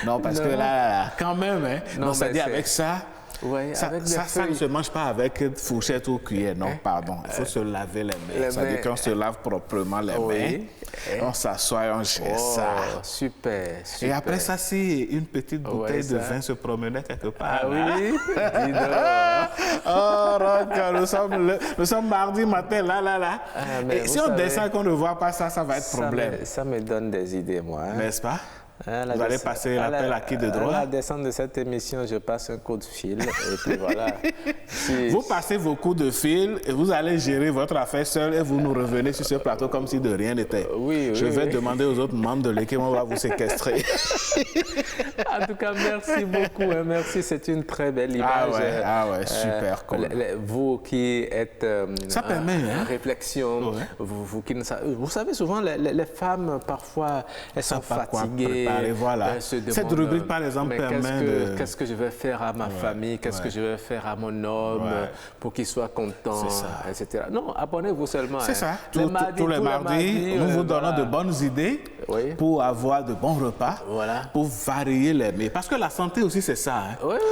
Non, parce que là, quand même, ça dit avec ça... Ouais, ça ne se mange pas avec fourchette ou cuillère, non, pardon. Il faut se laver les mains. C'est-à-dire qu'on se lave proprement les mains, on s'assoit et on gère ça. Super. Et après ça, si une petite bouteille de vin se promenait quelque part. Ah oui, dis donc. Oh, Rock, nous sommes mardi matin, là. Et si on descend et qu'on ne voit pas ça, ça va être problème. Ça me donne des idées, moi. N'est-ce pas? Vous allez passer l'appel à qui de droit? À la descente de cette émission, je passe un coup de fil et puis voilà. Vous passez vos coups de fil et vous allez gérer votre affaire seul et vous nous revenez sur ce plateau comme si de rien n'était. Je vais demander aux autres membres de l'équipe, on va vous séquestrer. En tout cas, merci beaucoup. Merci, c'est une très belle image. Ah ouais, super cool. Vous qui êtes ça permet, réflexion, vous qui ne savez, vous savez souvent les femmes parfois elles sont fatiguées. Voilà. Cette rubrique, par exemple, permet de... Qu'est-ce que je vais faire à ma famille? Qu'est-ce que je vais faire à mon homme pour qu'il soit content, etc. Non, abonnez-vous seulement. C'est ça. Tous les mardis, nous vous donnons de bonnes idées pour avoir de bons repas, pour varier les mets. Parce que la santé aussi, c'est ça.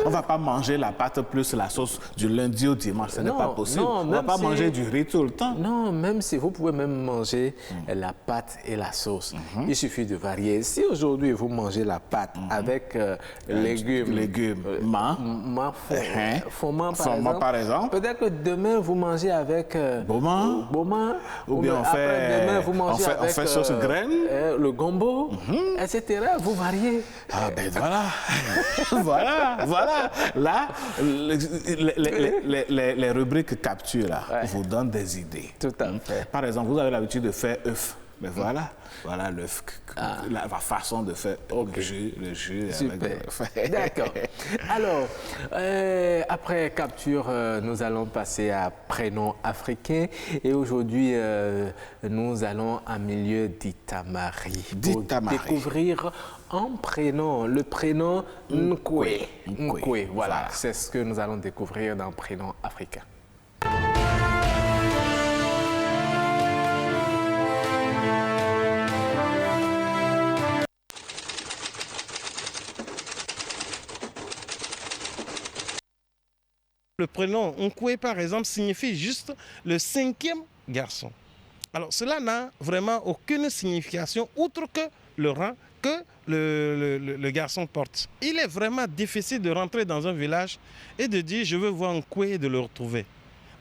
On ne va pas manger la pâte plus la sauce du lundi au dimanche. Ce n'est pas possible. On ne va pas manger du riz tout le temps. Non, même si vous pouvez même manger la pâte et la sauce. Il suffit de varier. Si aujourd'hui, vous mangez la pâte avec légumes, foment par exemple. Peut-être que demain, vous mangez avec Beaumont. Ou bien demain, vous mangez avec on fait sauce graine. Le gombo, etc. Vous variez. Ah ben voilà. voilà. Là, les rubriques capture là, vous donnent des idées. Tout à fait. Par exemple, vous avez l'habitude de faire œuf. Mais voilà l'œuf, la façon de faire le jus. Super. D'accord. Alors, après capture, nous allons passer à prénom africain. Et aujourd'hui, nous allons en milieu d'Itamari. Pour découvrir un prénom, le prénom Nkwe. Nkwe, voilà. C'est ce que nous allons découvrir dans prénom africain. Le prénom Nkwe, par exemple, signifie juste le 5e garçon. Alors, cela n'a vraiment aucune signification, outre que le rang que le garçon porte. Il est vraiment difficile de rentrer dans un village et de dire « je veux voir Nkwe » et de le retrouver.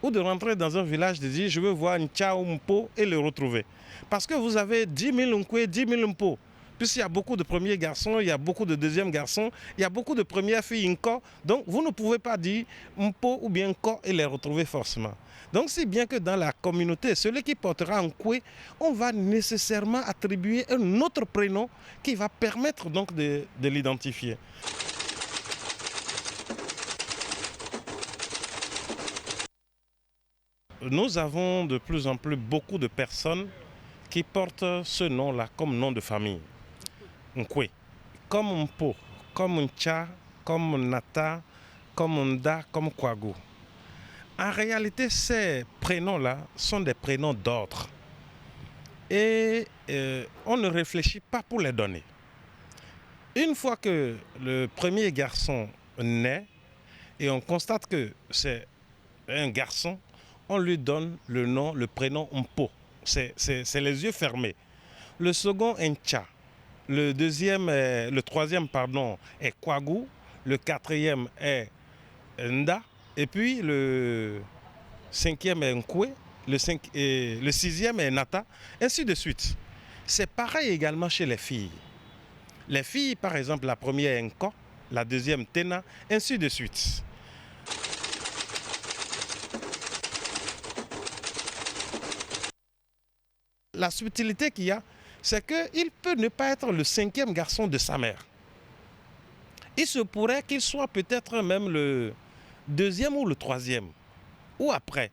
Ou de rentrer dans un village et de dire « je veux voir Ncha ou Mpo » et le retrouver. Parce que vous avez 10 000 Nkwe, 10 000 Mpo. Puisqu'il y a beaucoup de premiers garçons, il y a beaucoup de deuxièmes garçons, il y a beaucoup de premières filles Nko. Donc, vous ne pouvez pas dire Mpo ou bien Nko et les retrouver forcément. Donc, c'est bien que dans la communauté, celui qui portera Nkwe, on va nécessairement attribuer un autre prénom qui va permettre donc de l'identifier. Nous avons de plus en plus beaucoup de personnes qui portent ce nom-là comme nom de famille. Nkwe, comme Mpo, comme Ncha, comme Nata, comme Nda, comme Kwagu. En réalité, ces prénoms-là sont des prénoms d'ordre. Et on ne réfléchit pas pour les donner. Une fois que le premier garçon naît et on constate que c'est un garçon, on lui donne le nom, le prénom Mpo. C'est les yeux fermés. Le second est Ncha. Le troisième est Kwagu. Le quatrième est Nda. Et puis le cinquième est Nkwe. Le sixième est Nata. Ainsi de suite. C'est pareil également chez les filles. Les filles, par exemple, la première est Nko, la deuxième Tena, ainsi de suite. La subtilité qu'il y a, c'est qu'il peut ne pas être le 5e garçon de sa mère. Il se pourrait qu'il soit peut-être même le 2e ou le 3e, ou après.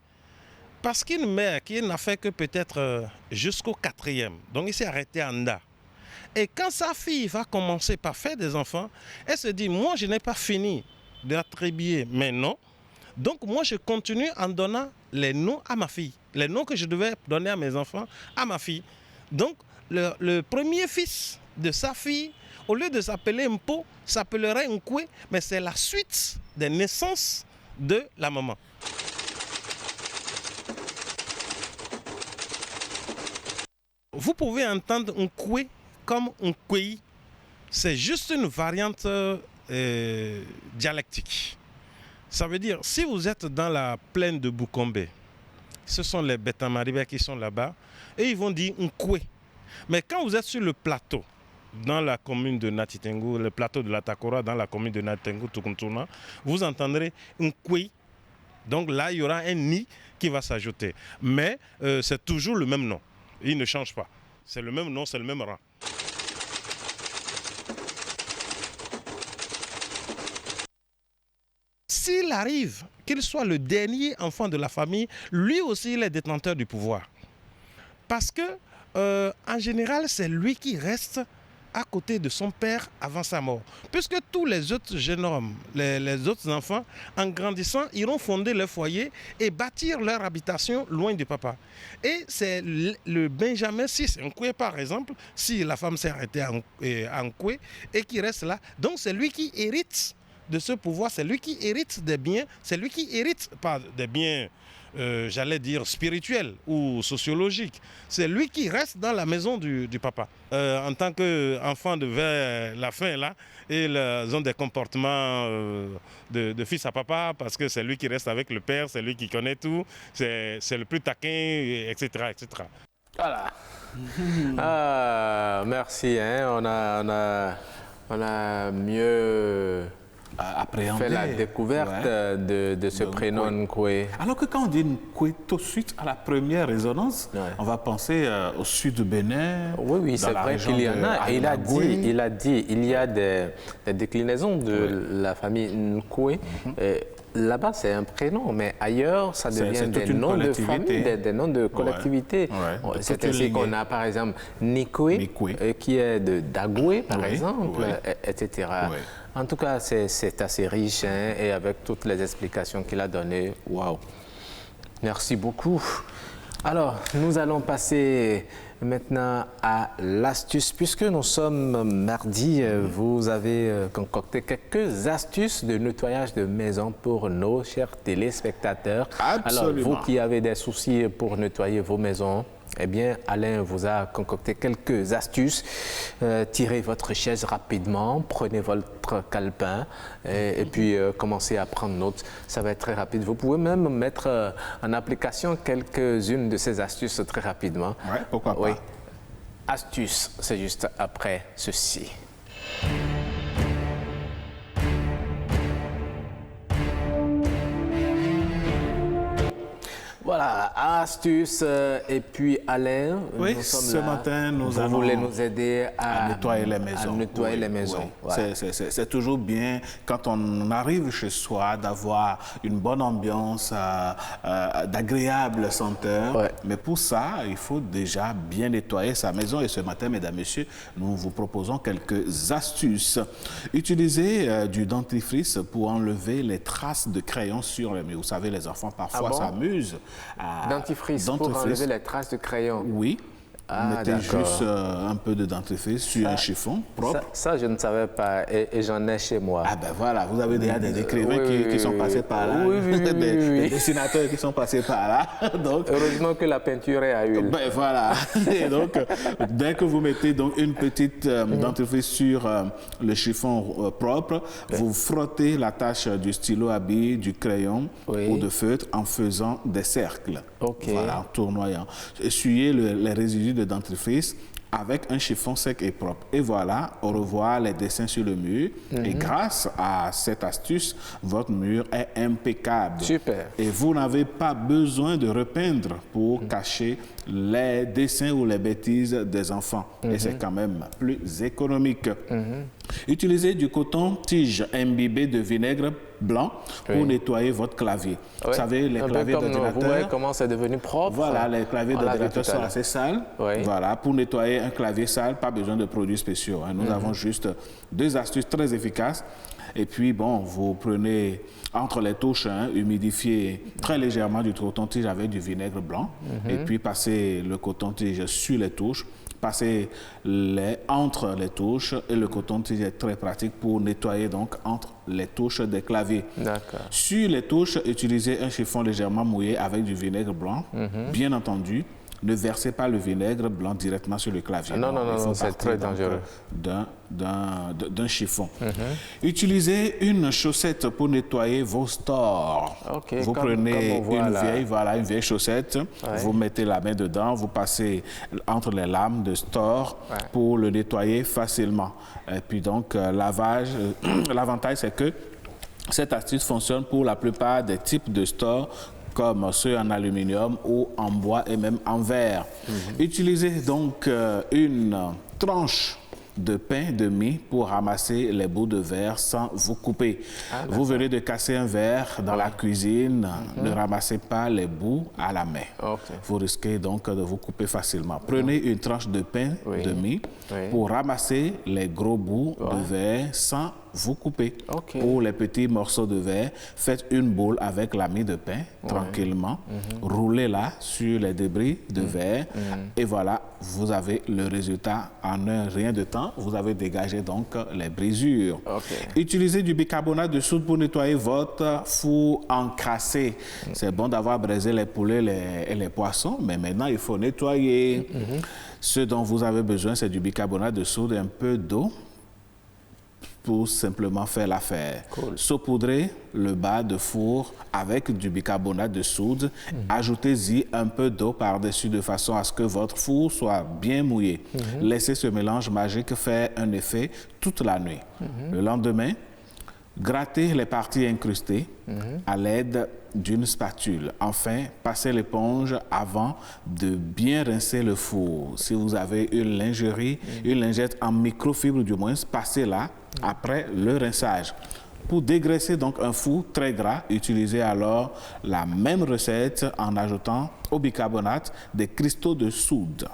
Parce qu'une mère qui n'a fait que peut-être jusqu'au 4e, donc il s'est arrêté à Nda. Et quand sa fille va commencer par faire des enfants, elle se dit, moi je n'ai pas fini d'attribuer mes noms, donc moi je continue en donnant les noms à ma fille, les noms que je devais donner à mes enfants, à ma fille. Donc le premier fils de sa fille au lieu de s'appeler Mpo, s'appellerait Nkwe, mais c'est la suite des naissances de la maman. Vous pouvez entendre Nkwe comme Nkwei. C'est juste une variante dialectique. Ça veut dire, si vous êtes dans la plaine de Bukombe, ce sont les Beta-Maribé qui sont là-bas, et ils vont dire Nkwe. Mais quand vous êtes sur le plateau, dans la commune de Natitengu, le plateau de la Takora, dans la commune de Natitengu, Tukuntuna, vous entendrez Nkwe. Donc là, il y aura un ni qui va s'ajouter. Mais c'est toujours le même nom. Il ne change pas. C'est le même nom, c'est le même rang. S'il arrive qu'il soit le dernier enfant de la famille, lui aussi il est détenteur du pouvoir. Parce que, en général, c'est lui qui reste à côté de son père avant sa mort. Puisque tous les autres jeunes hommes, les autres enfants, en grandissant, iront fonder leur foyer et bâtir leur habitation loin du papa. Et c'est le Benjamin, si c'est Nkwe par exemple, si la femme s'est arrêtée à Nkwe et qui reste là, donc c'est lui qui hérite de ce pouvoir, c'est lui qui hérite des biens, c'est lui qui hérite, pas des biens, j'allais dire spirituels ou sociologiques, c'est lui qui reste dans la maison du papa. En tant qu'enfant de vers la fin, là, ils ont des comportements de fils à papa, parce que c'est lui qui reste avec le père, c'est lui qui connaît tout, c'est le plus taquin, etc. etc. Voilà. Ah, merci, hein. On a mieux fait la découverte de ce prénom Nkwe. Alors que quand on dit Nkwe, tout de suite, à la première résonance, on va penser au sud du Bénin. Oui, c'est vrai qu'il y en a. Et il a dit, il y a des déclinaisons de la famille Nkwe. Là-bas, c'est un prénom, mais ailleurs, ça devient des noms de famille, des noms de collectivité. C'est ainsi qu'on a, par exemple, Nikwe, qui est de Dagwe, par exemple, etc. En tout cas, c'est assez riche, hein, et avec toutes les explications qu'il a données, waouh! Merci beaucoup. Alors, nous allons passer maintenant à l'astuce. Puisque nous sommes mardi, vous avez concocté quelques astuces de nettoyage de maison pour nos chers téléspectateurs. Absolument. Alors, vous qui avez des soucis pour nettoyer vos maisons, eh bien, Alain vous a concocté quelques astuces. Tirez votre chaise rapidement, prenez votre calepin et puis commencez à prendre note. Ça va être très rapide. Vous pouvez même mettre en application quelques-unes de ces astuces très rapidement. Oui, pourquoi pas. Oui. Astuce, c'est juste après ceci. Voilà, astuce et puis Alain, oui, nous sommes ce là. Matin, nous vous allons voulez nous aider à nettoyer les maisons. À nettoyer les maisons. Voilà. C'est toujours bien, quand on arrive chez soi, d'avoir une bonne ambiance, d'agréables senteurs. Mais pour ça, il faut déjà bien nettoyer sa maison. Et ce matin, mesdames, messieurs, nous vous proposons quelques astuces. Utilisez du dentifrice pour enlever les traces de crayon sur les murs. Vous savez, les enfants parfois s'amusent. Dentifrice pour enlever les traces de crayon. Oui. Mettez juste un peu de dentifrice sur un chiffon propre. Ça, je ne savais pas et j'en ai chez moi. Ah ben voilà, vous avez déjà des écrivains qui sont passés par là, des dessinateurs qui sont passés par là. Donc, heureusement que la peinture est à huile. Ben voilà. Et donc, dès que vous mettez donc une petite dentifrice sur le chiffon propre, vous frottez la tache du stylo à billes, du crayon ou de feutre en faisant des cercles. Voilà, en tournoyant. Essuyez les résidus de dentifrice avec un chiffon sec et propre. Et voilà, au revoir les dessins sur le mur. Et grâce à cette astuce, votre mur est impeccable. Super. Et vous n'avez pas besoin de repeindre pour cacher les dessins ou les bêtises des enfants. Et c'est quand même plus économique. Utilisez du coton-tige imbibé de vinaigre blanc pour nettoyer votre clavier. Vous savez, les claviers d'ordinateur... Vous voyez comment c'est devenu propre. Voilà, les claviers d'ordinateur sont assez sales. Voilà, pour nettoyer un clavier sale, pas besoin de produits spéciaux. Hein. Nous avons juste deux astuces très efficaces. Et puis, bon, vous prenez entre les touches, humidifiez très légèrement du coton-tige avec du vinaigre blanc. Et puis, passez le coton-tige sur les touches passer entre les touches et le coton-tige est très pratique pour nettoyer donc entre les touches des claviers. D'accord. Sur les touches, utilisez un chiffon légèrement mouillé avec du vinaigre blanc. Bien entendu, ne versez pas le vinaigre blanc directement sur le clavier. Non, c'est très dangereux. D'un chiffon. Utilisez une chaussette pour nettoyer vos stores. Vous prenez une vieille chaussette, vous mettez la main dedans, vous passez entre les lames de store pour le nettoyer facilement. Et puis donc, lavage, l'avantage c'est que cette astuce fonctionne pour la plupart des types de stores comme ceux en aluminium ou en bois et même en verre. Utilisez donc une tranche de pain de mie pour ramasser les bouts de verre sans vous couper. Vous venez de casser un verre dans la cuisine, ne ramassez pas les bouts à la main. Vous risquez donc de vous couper facilement. Prenez une tranche de pain de mie pour ramasser les gros bouts de verre sans vous couper. Pour les petits morceaux de verre, faites une boule avec la mie de pain tranquillement, roulez-la sur les débris de verre et voilà, vous avez le résultat en un rien de temps. Vous avez dégagé donc les brisures. Utilisez du bicarbonate de soude pour nettoyer votre four encrassé. C'est bon d'avoir braisé les poulets et les poissons, mais maintenant il faut nettoyer. Ce dont vous avez besoin, c'est du bicarbonate de soude et un peu d'eau pour simplement faire l'affaire. Saupoudrez le bas de four avec du bicarbonate de soude. Ajoutez-y un peu d'eau par-dessus de façon à ce que votre four soit bien mouillé. Laissez ce mélange magique faire un effet toute la nuit. Le lendemain, grattez les parties incrustées à l'aide d'une spatule. Enfin, passez l'éponge avant de bien rincer le four. Si vous avez une lingerie, une lingette en microfibre du moins, passez-la après le rinçage. Pour dégraisser donc un four très gras, utilisez alors la même recette en ajoutant au bicarbonate des cristaux de soude.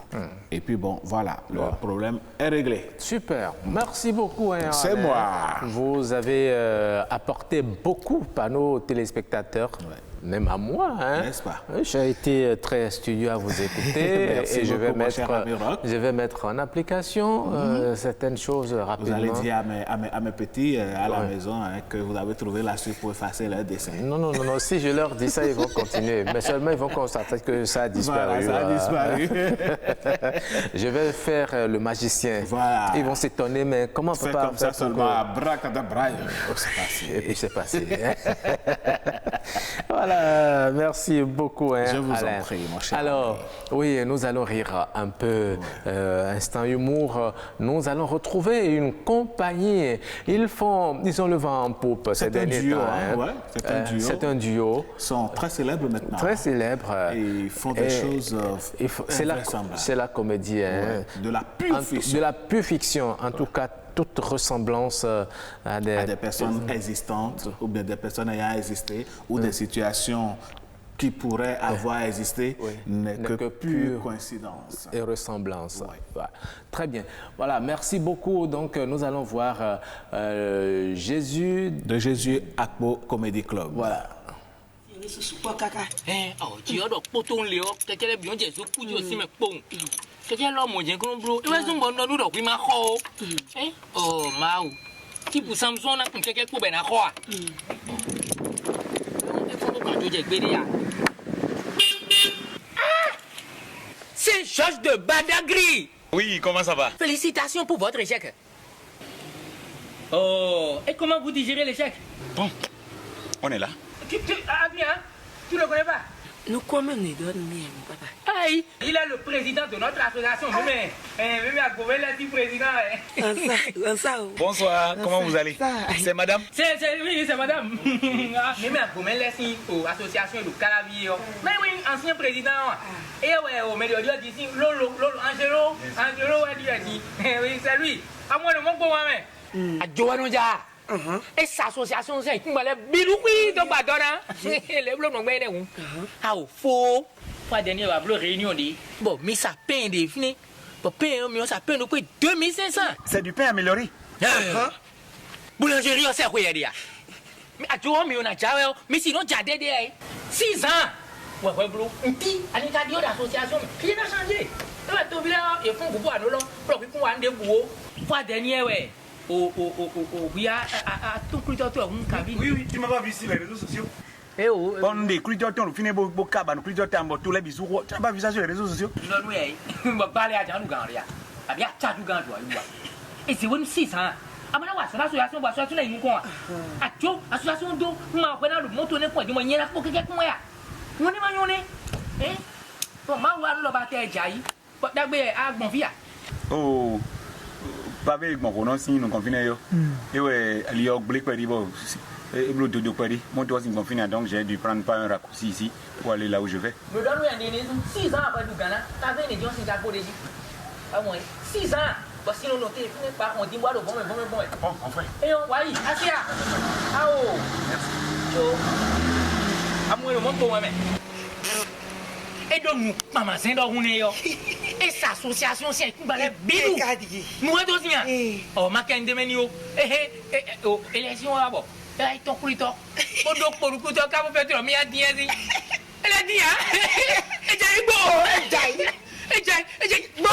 Et puis bon, voilà, le problème est réglé. Super, merci beaucoup. C'est moi. Vous avez apporté beaucoup à nos téléspectateurs. Même à moi, N'est-ce pas? J'ai été très studieux à vous écouter. Merci et je beaucoup, vais mettre en application certaines choses rapidement. Vous allez dire à mes petits à la maison que vous avez trouvé la suite pour effacer leur dessin. Non. Si je leur dis ça, ils vont continuer. Mais seulement, ils vont constater que ça a disparu. Voilà, ça a disparu. Je vais faire le magicien. Voilà. Ils vont s'étonner, mais comment on peut pas comme ça seulement, abracadabra, c'est passé. Et puis c'est passé. Voilà, merci beaucoup. Je vous Alain. en prie, mon cher. Alors, oui, nous allons rire un peu. Instant humour, nous allons retrouver une compagnie. Ils ont le vent en poupe ces derniers temps. C'est un duo. C'est un duo. Ils sont très célèbres maintenant. Très célèbres. Et ils font des choses invraisemblables. C'est la comédie. De la pure fiction. De la pure fiction, en tout cas. Toute ressemblance à des personnes existantes ou bien des personnes ayant existé ou des situations qui pourraient avoir existé n'est que pure coïncidence. Et ressemblance. Très bien. Voilà, merci beaucoup. Donc, nous allons voir Jésus... De Jésus Akpo Comedy Club. Voilà. Kẹ̀kẹ́ lọ́mọ jẹ́ kó ń bro ìwé sùn bọ̀ nọdún dọ̀ pé máa kọ́ o. Máa wò tíìpù Samson náà kún kẹ́kẹ́ kó bẹ̀ náà kọ́ à. Ẹ fọ́ kó àjọ jẹ gbére yà. C'est Georges de Badagry. Oui, comment ça va? Félicitations pour votre échec. Et comment vous digérez l'échec? Bon, on est là. Bien, tu le connais pas? Nous comment nous donne mieux, papa. Aïe, il est le président de notre association. Même à Gouvel, le président. Bonsoir, comment vous allez? C'est madame? Oui, c'est madame. Même à Gouvel, l'association de Calavier. Mais oui, ancien président. Et ouais, au milieu de d'ici, Lolo, Angelo, oui, c'est lui. À moi, le monde pour moi-même. À Joanoja. Et cette association, c'est une biloui de Badona. Les blocs n'ont pas été où. Ah, faux. Pas dernier réunion dit. Bon, mais ça peine défini. Pour payer un million, ça peine au prix 2500. C'est du pain amélioré. Boulangerie, c'est quoi dire? Mais à toi, mais on a déjà, mais sinon, tu as des 6 ans. Ouais, bleu. Un petit, à l'état d'association, rien n'a changé. Tu vas te font beaucoup à nous, pour que vous ayez des bouts. Fois dernier, ouais. Oui, à tout le temps, oui, tu m'as pas vu sur les réseaux sociaux. On dit que tu finis beaucoup cabane, que tu as tous les bisous. Tu n'as pas vu ça sur les réseaux sociaux? Non, oui, je vais parler à Jean Lugan. Ah bien, tu as du gant, et c'est 600. Ah, mais là, l'association va sortir les moucons. Ah, tu vois, l'association d'eau, m'a pris le moto, n'est pas du moyen pour que quelqu'un soit. On est magnoné. Eh? Bon, ma voix, le bataille, Jaï. Pas d'abord, à mon via. Oh, pas avec mon pronom, si nous confinons. Et ouais, il y a oublié quoi, il et bleu de Paris. Moi, toi, si nous confinons, donc j'ai dû prendre pas un raccourci ici pour aller là où je vais. Me donne-nous un délai, 6 ans après du Ghana, t'avais une édition Singapour d'Égypte. Ah, moi, 6 ans. Voici nos notés, on dit moi le bon. Bon, en vrai. Et on voit, assis là. Ah oh. Merci. Ah, moi, le monde pour moi-même. Et donc, nous, maman, c'est dans une et cette association, c'est un balai bidou. Nous, on est aussi. Oh, ma canne de menio. Élection là-bas. Là, il tombe pour le temps. Pour le coup, tu as fait le mien, dit. Elle a dit, hein. Et j'ai beau. Et j'ai bon.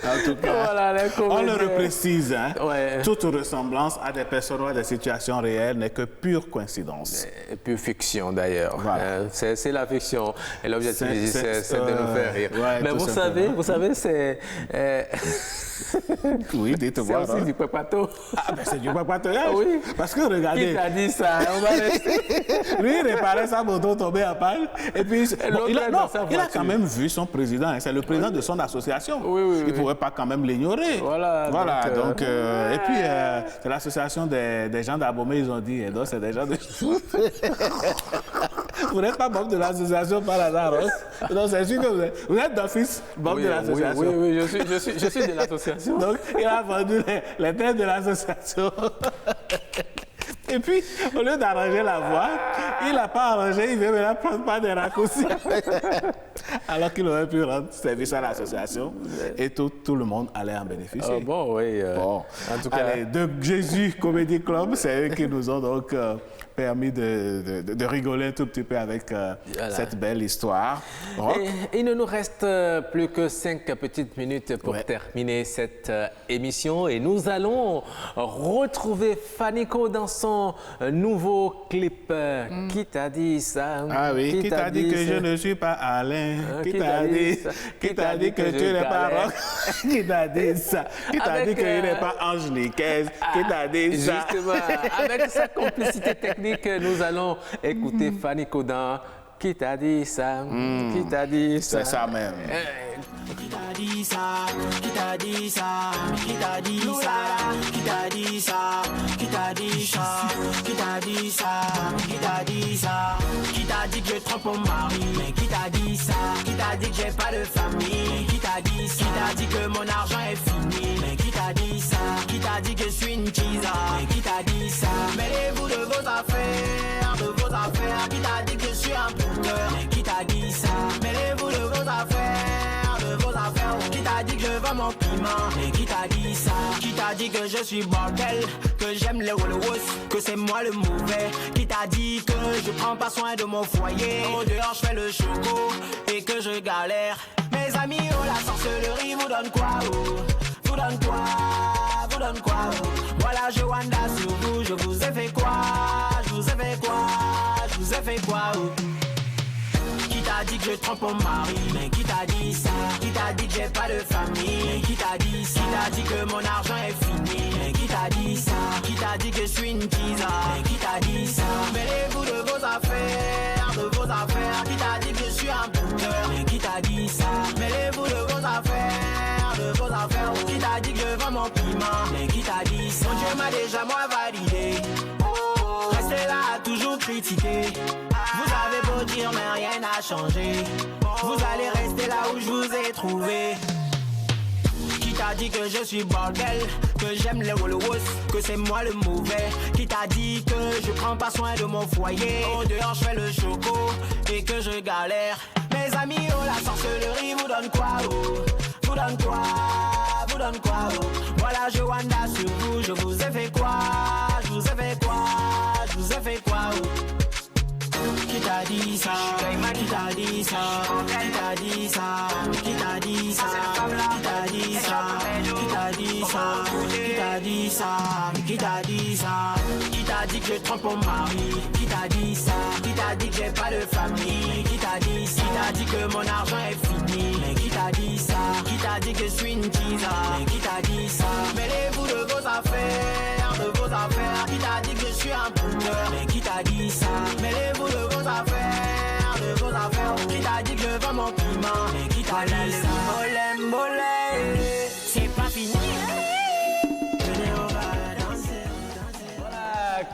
En tout cas, voilà, on le reprécise, hein, ouais. Toute ressemblance à des personnes ou à des situations réelles n'est que pure coïncidence. Et pure fiction d'ailleurs. Voilà. C'est la fiction. Et l'objectif, c'est de nous faire rire. Ouais, mais vous savez, c'est... Oui, dites-moi. C'est aussi du papato. Ah, ben c'est du papato, hein? Oui. Parce que regardez. Qui t'a dit ça? On va rester. Lui, il réparait sa moto tombée en panne. Et puis, bon, il a quand même vu son président. Hein, c'est le président de son association. Oui, il ne pourrait pas quand même l'ignorer. Voilà. Donc, et puis, c'est l'association des gens d'Abomey, ils ont dit. Et donc, c'est des gens de. Vous n'êtes pas membre de l'association par hasard, hein? Donc, c'est sûr que vous êtes d'office membre de l'association. Oui, je suis de l'association. Donc, il a vendu les têtes de l'association. Et puis, au lieu d'arranger la voie, il n'a pas arrangé, il veut maintenant prendre pas des raccourcis. Alors qu'il aurait pu rendre service à l'association et tout le monde allait en bénéficier. Bon, oui. Bon. En tout cas, de Jésus Comedy Club, c'est eux qui nous ont donc permis de rigoler un tout petit peu avec cette belle histoire. Et il ne nous reste plus que 5 petites minutes pour terminer cette émission. Et nous allons retrouver Fanico dans son nouveau clip. Qui t'a dit ça? Ah oui, qui t'a dit que je ne suis pas Alain? Qui t'a dit que tu n'es pas Rock? Qui t'a dit ça? Qui t'a dit qu'il n'est pas Ange Nicaise? Qui t'a dit ça? Justement, avec sa complicité technique, nous allons écouter Fanico dans Qui t'a dit ça? Qui t'a dit ça? C'est ça même. Qui t'a dit ça? Qui t'a dit ça? Qui t'a dit ça? Qui t'a dit ça? Qui t'a dit ça? Qui t'a dit ça? Qui t'a dit ça? Qui t'a dit que je trompe mon mari? Mais qui t'a dit ça? Qui t'a dit que j'ai pas de famille? Qui t'a dit ça? Qui t'a dit que mon argent est fini? Mais qui t'a dit ça? Qui t'a dit que je suis une chisa? Mais qui t'a dit ça? Mêlez-vous de vos affaires, de vos affaires. Qui t'a dit que je suis un porteur? Mais qui t'a dit ça? Mêlez-vous de vos affaires, de vos affaires. Qui t'a dit que je vends mon piment? Mais qui t'a dit ça? Qui t'a dit que je suis bordel, que j'aime les Rolls, que c'est moi le mauvais? Qui t'a dit que je prends pas soin de mon foyer? Au dehors je fais le choco et que je galère. Mes amis, oh la sorcellerie vous donne quoi? Oh, vous donne quoi? Vous donne quoi? Oh, voilà je wanda sur vous, je vous ai fait quoi? Je vous ai fait quoi? Je vous ai fait quoi? Oh. Qui t'a dit que je trompe mon mari? Mais qui t'a dit ça? Qui t'a dit que j'ai pas de famille? Mais qui t'a dit ça? Qui t'a dit que mon argent est fini? Mais qui t'a dit ça? Qui t'a dit que je suis une chisa? Mais qui t'a dit ça? Mêlez-vous de vos affaires, de vos affaires. Qui t'a dit que je suis un porteur? Mais qui t'a dit ça? Mêlez-vous de vos affaires, de vos affaires. Qui t'a dit que je vends mon piment? Mais qui t'a dit ça? Mon Dieu m'a déjà moi validé. Restez là à toujours critiquer. Vous avez beau dire mais rien n'a changé. Vous allez rester là où je vous ai trouvé. Qui t'a dit que je suis bordel, que j'aime les Rolls, que c'est moi le mauvais? Qui t'a dit que je prends pas soin de mon foyer? Au dehors je fais le choco et que je galère. Mes vos amis, oh, la sorcellerie vous donne quoi, oh? Vous donne quoi? Vous donne quoi, oh? Voilà, je wanda sur vous, je vous ai fait quoi? Je vous ai fait quoi? Je vous ai fait quoi, oh? Qui t'a dit ça? Qui t'a dit ça? Qui t'a dit ça? Qui t'a dit ça? Qui t'a dit ça? Qui t'a dit ça? Qui t'a dit ça? Qui t'a dit ça? Qui t'a dit que je trompe mon mari? Qui t'a dit ça? Qui t'a dit que j'ai pas de famille? Qui t'a dit ça? Qui t'a dit que mon argent est fini? Mais qui t'a dit ça? Qui t'a dit que je suis une teaser? Mais qui t'a dit ça? Mêlez-vous de vos affaires, de vos affaires. Qui t'a dit que je suis un bouteur? Mais qui t'a dit ça? Mêlez-vous de vos affaires, de vos affaires. Qui t'a dit que je vends mon piment? Mais qui t'a dit ça? Mollet, mollet, c'est pas fini. Venez, on va danser.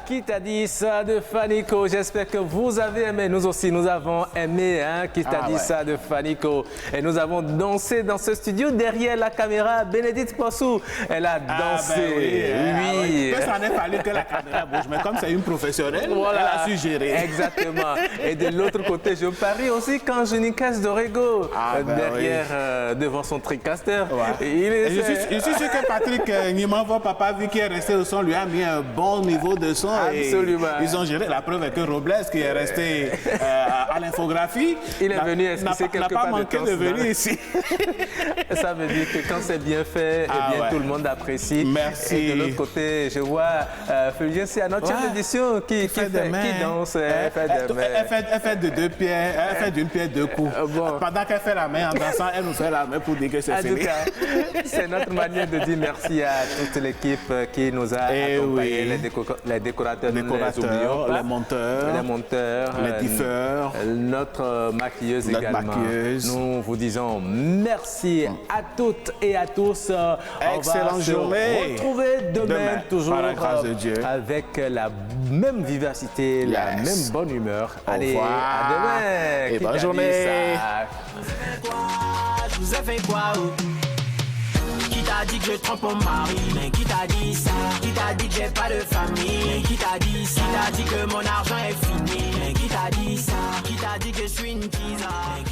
Qui t'a dit ça de Fanico? J'espère que vous avez aimé. Nous aussi, nous avons aimé. Hein? Qui t'a dit ça de Fanico? Et nous avons dansé dans ce studio derrière la caméra. Bénédicte Possou, elle a dansé. Oui. Ça n'en est fallu que la caméra bouge, mais comme c'est une professionnelle, elle a su gérer. Exactement. Et de l'autre côté, je parie aussi quand Junikas Dorego, derrière, devant son tricaster. Je suis sûr que Patrick Nimanvo, papa, vu qu'il est resté au son, lui a mis un bon niveau de son. Absolument. Ils ont géré. La preuve est que Robles, qui est resté à l'infographie, il est venu expliquer quelque part. N'a pas manqué de venir ici. Ça veut dire que quand c'est bien fait, tout le monde apprécie. Merci. Et de l'autre côté, je vois Fulgien, c'est à notre chef d'édition qui danse. Elle fait de deux pieds, elle fait d'une pierre deux coups. Pendant qu'elle fait la main en dansant, elle nous fait la main pour dire que c'est fini. En tout cas, c'est notre manière de dire merci à toute l'équipe qui nous a accompagnés, les décorateurs, les monteurs, les diffeurs, notre maquilleuse également. Nous vous disons merci à toutes et à tous. Excellente journée. On va se retrouver demain toujours par la grâce de Dieu, avec la même vivacité, la même bonne humeur. Allez, à demain. Et bonne journée. Je vous ai fait quoi? Qui t'a dit que je trompe mon mari? Mais qui t'a dit ça? Qui t'a dit que j'ai pas de famille? Mais qui t'a dit ça? Qui t'a dit que mon argent est fini? Mais qui t'a dit ça? Qui t'a dit que je suis une teaser?